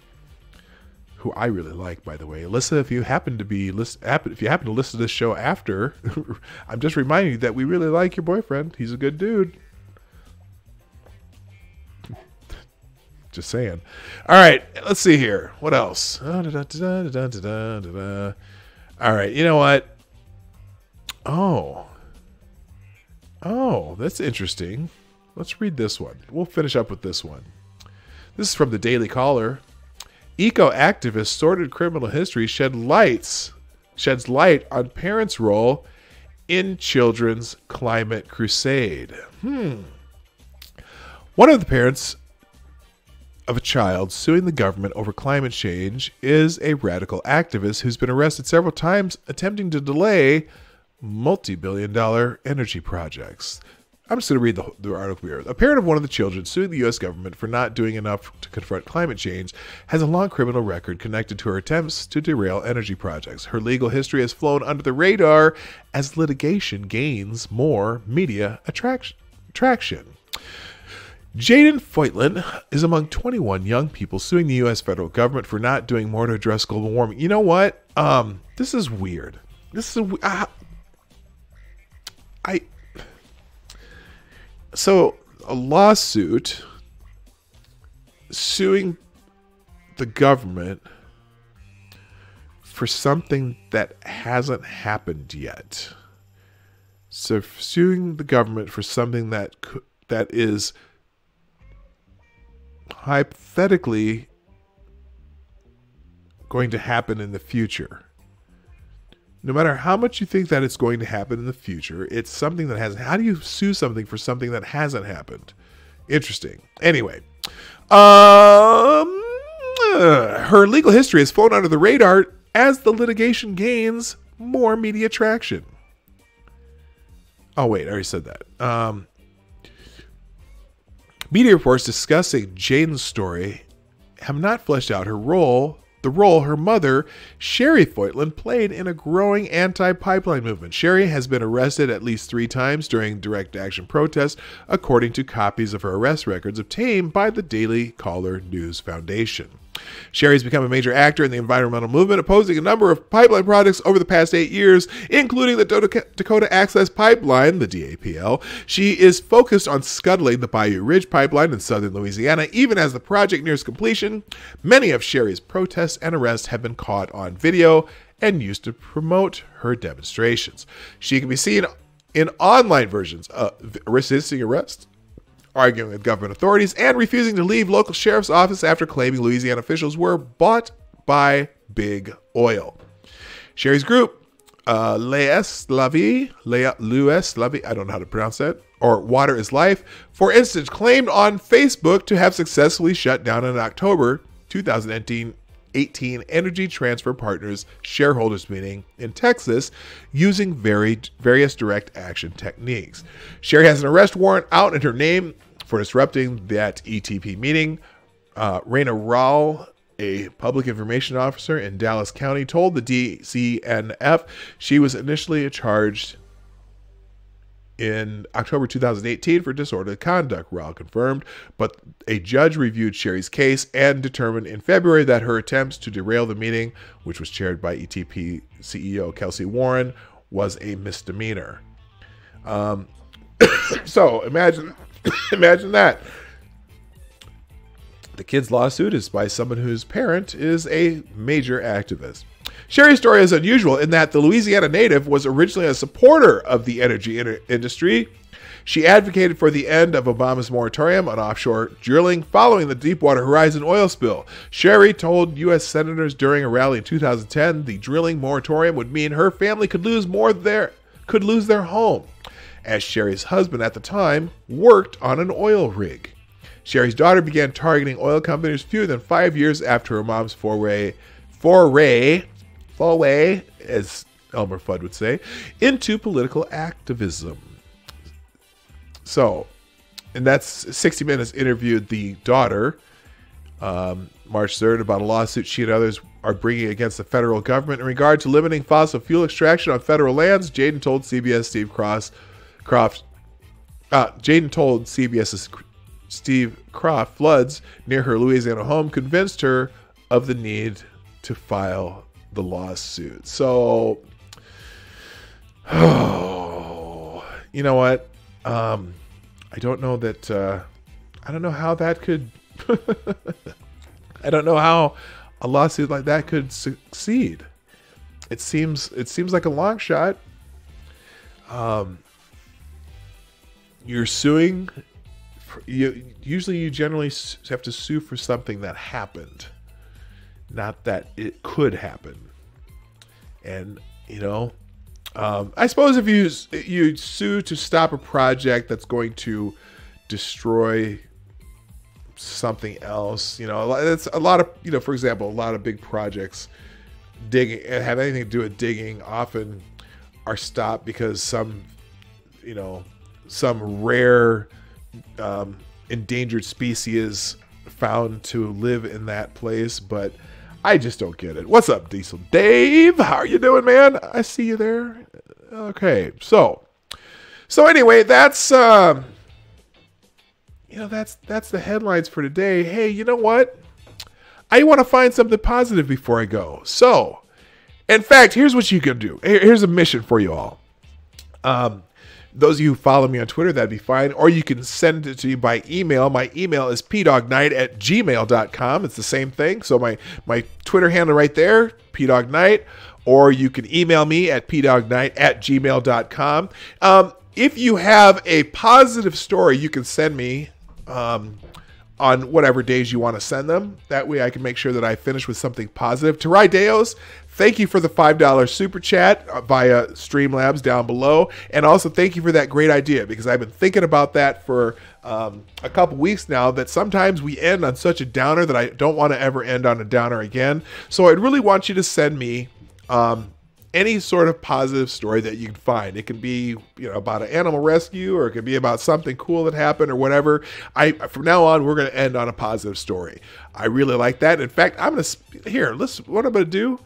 who I really like, by the way. Alyssa, if you happen to listen to this show after, I'm just reminding you that we really like your boyfriend. He's a good dude. Just saying. All right, let's see here. What else? All right, you know what? Oh, that's interesting. Let's read this one. We'll finish up with this one. This is from the Daily Caller. Eco-activist sordid criminal history sheds light on parents' role in children's climate crusade. One of the parents of a child suing the government over climate change is a radical activist who's been arrested several times attempting to delay multi-billion-dollar energy projects. I'm just going to read the article here. A parent of one of the children suing the U.S. government for not doing enough to confront climate change has a long criminal record connected to her attempts to derail energy projects. Her legal history has flown under the radar as litigation gains more media traction. Jaden Foytlin is among 21 young people suing the U.S. federal government for not doing more to address global warming. You know what? This is weird. So a lawsuit suing the government for something that hasn't happened yet. So suing the government for something that is hypothetically going to happen in the future. No matter how much you think that it's going to happen in the future, it's something that hasn't. How do you sue something for something that hasn't happened? Interesting. Anyway, her legal history has flown under the radar as the litigation gains more media traction. Oh, wait, I already said that. Media reports discussing Jaden's story have not fleshed out the role her mother, Sherry Foytlin, played in a growing anti-pipeline movement. Sherry has been arrested at least 3 times during direct action protests, according to copies of her arrest records obtained by the Daily Caller News Foundation. Sherry's become a major actor in the environmental movement, opposing a number of pipeline projects over the past 8 years, including the Dakota Access Pipeline, the DAPL. She is focused on scuttling the Bayou Ridge Pipeline in southern Louisiana, even as the project nears completion. Many of Sherry's protests and arrests have been caught on video and used to promote her demonstrations. She can be seen in online versions of resisting arrest, arguing with government authorities, and refusing to leave local sheriff's office after claiming Louisiana officials were bought by big oil. Sherry's group, L'Est La Vie, I don't know how to pronounce that, or Water is Life, for instance, claimed on Facebook to have successfully shut down an October 2018 Energy Transfer Partners shareholders meeting in Texas using various direct action techniques. Sherry has an arrest warrant out in her name for disrupting that ETP meeting. Raina Rall, a public information officer in Dallas County, told the DCNF she was initially charged in October 2018 for disorderly conduct, Rall confirmed, but a judge reviewed Sherry's case and determined in February that her attempts to derail the meeting, which was chaired by ETP CEO Kelsey Warren, was a misdemeanor. So imagine that. The kid's lawsuit is by someone whose parent is a major activist. Sherry's story is unusual in that the Louisiana native was originally a supporter of the energy industry. She advocated for the end of Obama's moratorium on offshore drilling following the Deepwater Horizon oil spill. Sherry told U.S. senators during a rally in 2010 the drilling moratorium would mean her family could lose their home, as Sherry's husband at the time worked on an oil rig. Sherry's daughter began targeting oil companies fewer than 5 years after her mom's foray, as Elmer Fudd would say, into political activism. So, and that's 60 Minutes interviewed the daughter, March 3rd, about a lawsuit she and others are bringing against the federal government in regard to limiting fossil fuel extraction on federal lands. Jaden told CBS's Steve Croft floods near her Louisiana home convinced her of the need to file the lawsuit. So, you know what? I don't know that. I don't know how that could. I don't know how a lawsuit like that could succeed. It seems like a long shot. You're suing. You generally have to sue for something that happened, not that it could happen. And I suppose if you sue to stop a project that's going to destroy something else, it's a lot of, for example, a lot of big projects digging have anything to do with digging often are stopped because some rare endangered species found to live in that place. But I just don't get it. What's up, Diesel Dave? How are you doing, man? I see you there. Okay, so anyway, that's that's the headlines for today. Hey, you know what? I want to find something positive before I go. So, in fact, here's what you can do. Here's a mission for you all. Those of you who follow me on Twitter, that'd be fine. Or you can send it to you by email. My email is pdognight@gmail.com. It's the same thing. So my Twitter handle right there, pdognight. Or you can email me at pdognight@gmail.com. If you have a positive story, you can send me on whatever days you want to send them. That way I can make sure that I finish with something positive. Tarai Deos, thank you for the $5 super chat via Streamlabs down below. And also thank you for that great idea, because I've been thinking about that for a couple weeks now, that sometimes we end on such a downer that I don't want to ever end on a downer again. So I'd really want you to send me any sort of positive story that you can find. It can be, about an animal rescue, or it could be about something cool that happened or whatever. From now on, we're going to end on a positive story. I really like that. In fact, what I'm going to do,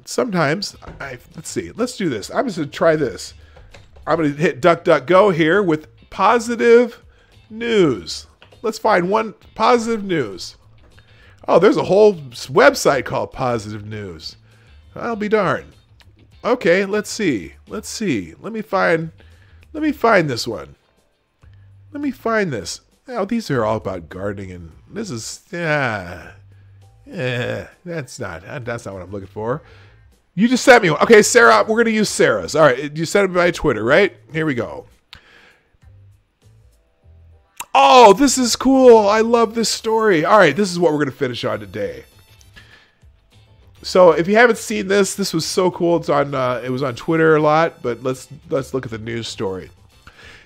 sometimes, let's do this. I'm just going to try this. I'm going to hit DuckDuckGo here with positive news. Let's find one positive news. Oh, there's a whole website called Positive News. I'll be darned. Okay, let's see. Let me find this one. Let me find this. Now, these are all about gardening, and this is that's not what I'm looking for. You just sent me one. Okay, Sarah, we're gonna use Sarah's. All right, you sent it by Twitter, right? Here we go. Oh, this is cool. I love this story. All right, this is what we're gonna finish on today. So if you haven't seen this was so cool. It's on. It was on Twitter a lot, but let's look at the news story.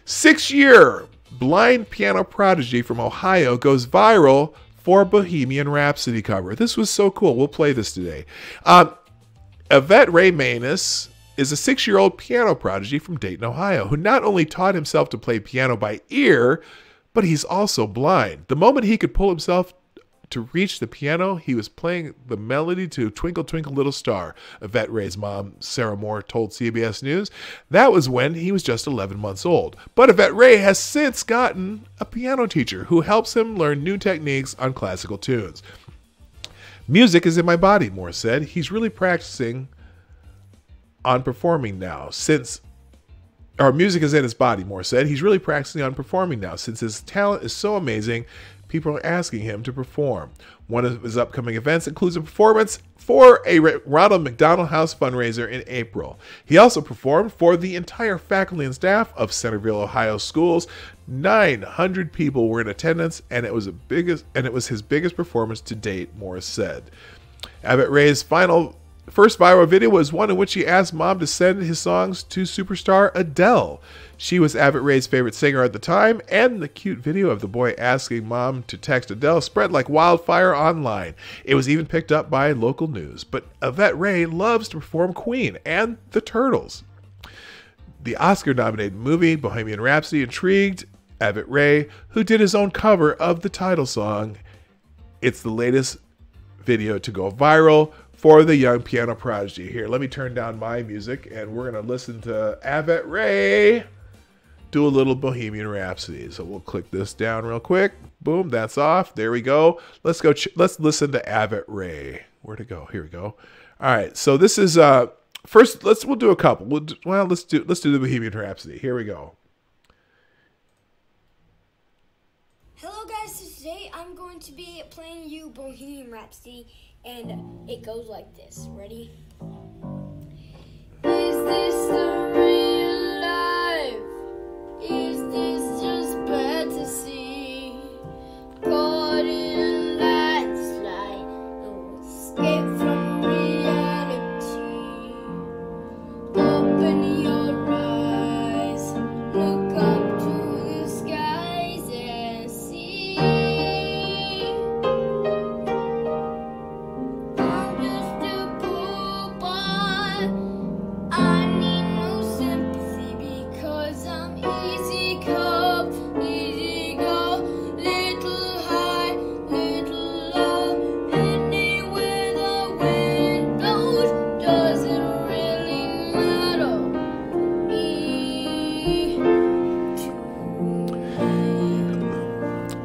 6-year blind piano prodigy from Ohio goes viral for Bohemian Rhapsody cover. This was so cool. We'll play this today. Yvette Ray Manus is a 6-year-old piano prodigy from Dayton, Ohio, who not only taught himself to play piano by ear, but he's also blind. The moment he could pull himself to reach the piano, he was playing the melody to Twinkle Twinkle Little Star, Yvette Ray's mom, Sarah Moore, told CBS News. That was when he was just 11 months old. But Yvette Ray has since gotten a piano teacher who helps him learn new techniques on classical tunes. Music is in my body, Moore said. He's really practicing on performing now music is in his body, Moore said. He's really practicing on performing now. Since his talent is so amazing, people are asking him to perform. One of his upcoming events includes a performance for a Ronald McDonald House fundraiser in April. He also performed for the entire faculty and staff of Centerville, Ohio schools. 900 people were in attendance, and it was his biggest performance to date, Morris said. Yvette Ray's final first viral video was one in which he asked mom to send his songs to superstar Adele. She was Abbott Ray's favorite singer at the time, and the cute video of the boy asking mom to text Adele spread like wildfire online. It was even picked up by local news. But Yvette Ray loves to perform Queen and the Turtles. The Oscar-nominated movie Bohemian Rhapsody intrigued Yvette Ray, who did his own cover of the title song. It's the latest video to go viral for the young piano prodigy. Here, let me turn down my music, and we're going to listen to Yvette Ray do a little Bohemian Rhapsody. So we'll click this down real quick. Boom, that's off. There we go. Let's go. Let's listen to Yvette Ray. Where'd it go? Here we go. All right. So this is first. We'll do a couple. Let's do the Bohemian Rhapsody. Here we go. Hello guys, so today I'm going to be playing you Bohemian Rhapsody, and it goes like this. Ready? Is this the real life? Is this just fantasy? Caught in a landslide, no escape from reality. Open your eyes, look up to the skies and see. I'm just a poor boy. I need no sympathy because I'm easy come, easy go. Little high, little low. Anywhere the wind blows, doesn't really matter.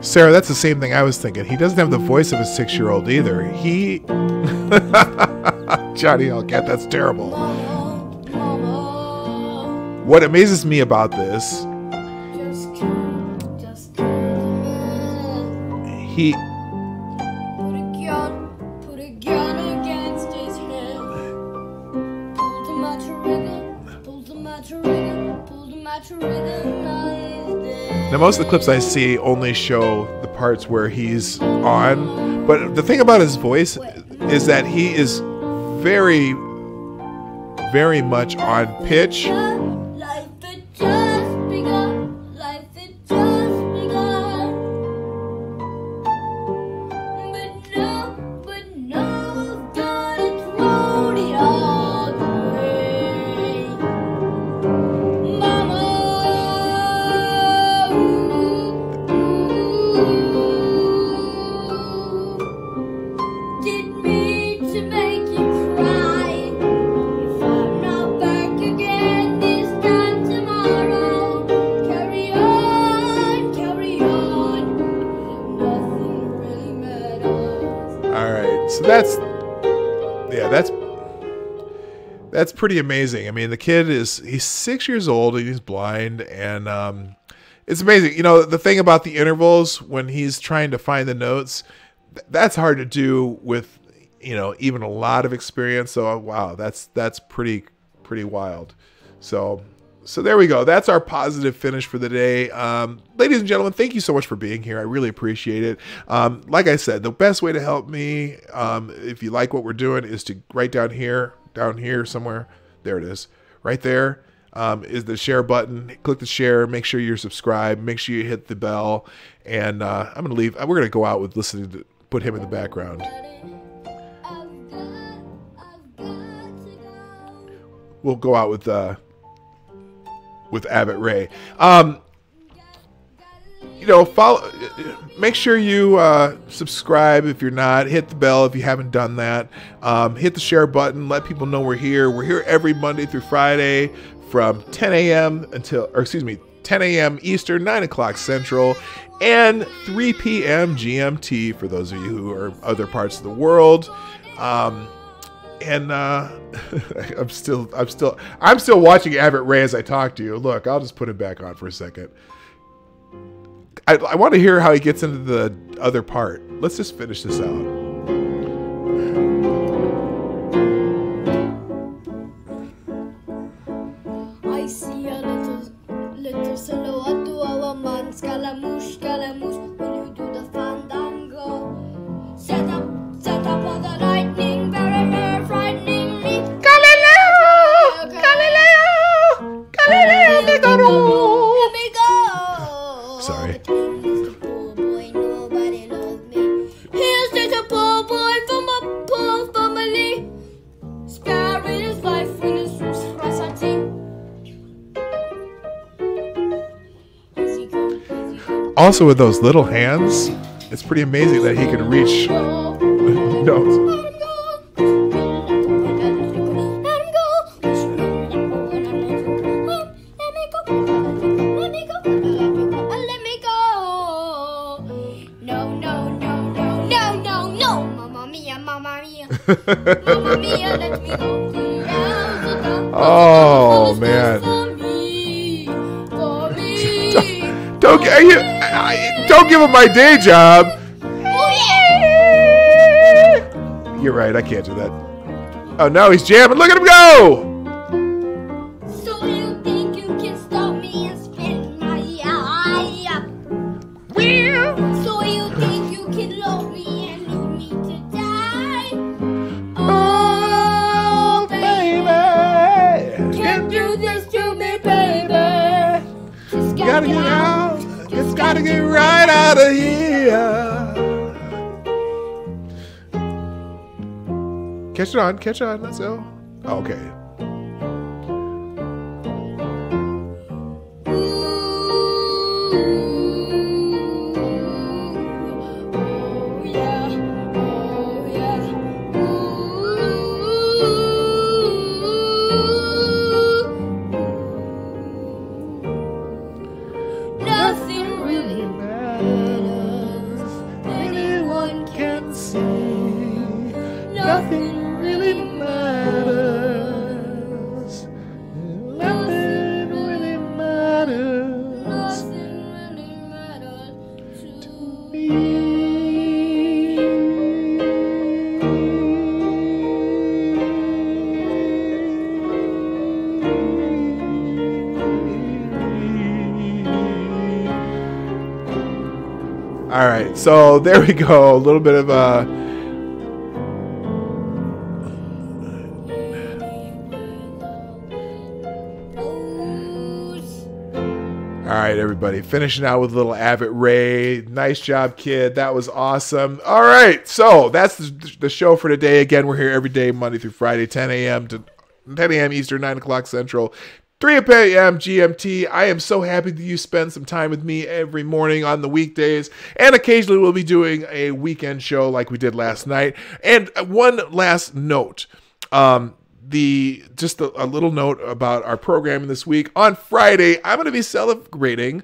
Sarah, that's the same thing I was thinking. He doesn't have the voice of a 6-year-old either. He... Johnny Hellcat, that's terrible. What amazes me about this, he... Put a gun against his head. Pulled him out to rigor, pulled him out to rigor, pulled him out to rigor, now he's dead. Now, most of the clips I see only show the parts where he's on, but the thing about his voice is that he is very, very much on pitch. Life had just begun, life had just begun. But now I've got it thrown it all away. Mama, didn't mean to make you cry. If I'm not back again this time tomorrow, carry on, nothing really matters. All right, so that's pretty amazing. I mean, the kid he's 6 years old and he's blind, and it's amazing. You know, the thing about the intervals when he's trying to find the notes, that's hard to do with, you know, even a lot of experience. So wow, that's pretty wild. So there we go. That's our positive finish for the day. Ladies and gentlemen, thank you so much for being here. I really appreciate it. Like I said, the best way to help me, if you like what we're doing, is to right down here somewhere. There it is. Right there is the share button. Click the share. Make sure you're subscribed. Make sure you hit the bell. And I'm going to leave. We're going to go out with listening to put him in the background. We'll go out with Yvette Ray. You know, follow. Make sure you subscribe if you're not. Hit the bell if you haven't done that. Hit the share button. Let people know we're here. We're here every Monday through Friday from 10 a.m. 10 a.m. Eastern, 9 o'clock Central, and 3 p.m. GMT for those of you who are other parts of the world. And I'm still watching Yvette Ray as I talk to you. Look, I'll just put it back on for a second. I want to hear how he gets into the other part. Let's just finish this out. I see a little silhouette of a man. Scaramouche, will you do the fandango? Set up for the lightning, very, very frightening. boy. Here's the poor boy, nobody loves me. Here's just a poor boy from a poor family, sparing his life when his roots cross our team. Also, with those little hands, it's pretty amazing that he can reach notes. Oh man! Don't give him my day job. You're right. I can't do that. Oh, now he's jamming. Look at him go! So you think you can stop me and spin my eye? So you think you can love me and leave me to die? Oh, baby, can't do this to me, baby. Just gotta get out. Just gotta get right out of here. Catch it on, let's go. Oh, okay. Nothing really matters. Anyone can see. Nothing really matters. Nothing really matters. Nothing really matters to me. All right, so there we go. A little bit of a. All right, everybody, finishing out with a little Avett Ray. Nice job, kid. That was awesome. All right, so that's the show for today. Again, we're here every day, Monday through Friday, 10 a.m. to 10 a.m. Eastern, 9 o'clock Central, 3 a.m. GMT. I am so happy that you spend some time with me every morning on the weekdays, and occasionally we'll be doing a weekend show like we did last night. And one last note. Just a little note about our programming this week. On Friday, I'm going to be celebrating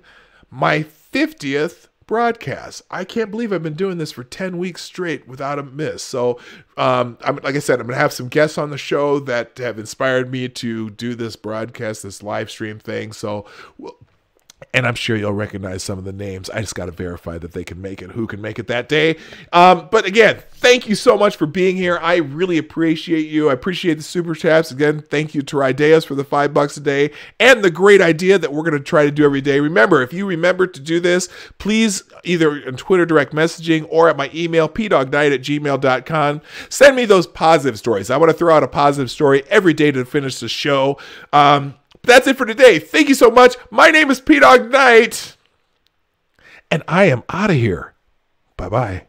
my 50th broadcast. I can't believe I've been doing this for 10 weeks straight without a miss. So, like I said, I'm going to have some guests on the show that have inspired me to do this broadcast, this live stream thing. So, and I'm sure you'll recognize some of the names. I just got to verify that they can make it, who can make it that day. But again, thank you so much for being here. I really appreciate you. I appreciate the super chats. Again, thank you to Rydeas for the $5 a day and the great idea that we're going to try to do every day. Remember, if you remember to do this, please either on Twitter direct messaging or at my email, pdognight@gmail.com. Send me those positive stories. I want to throw out a positive story every day to finish the show. That's it for today. Thank you so much. My name is P-Dog Knight, and I am out of here. Bye-bye.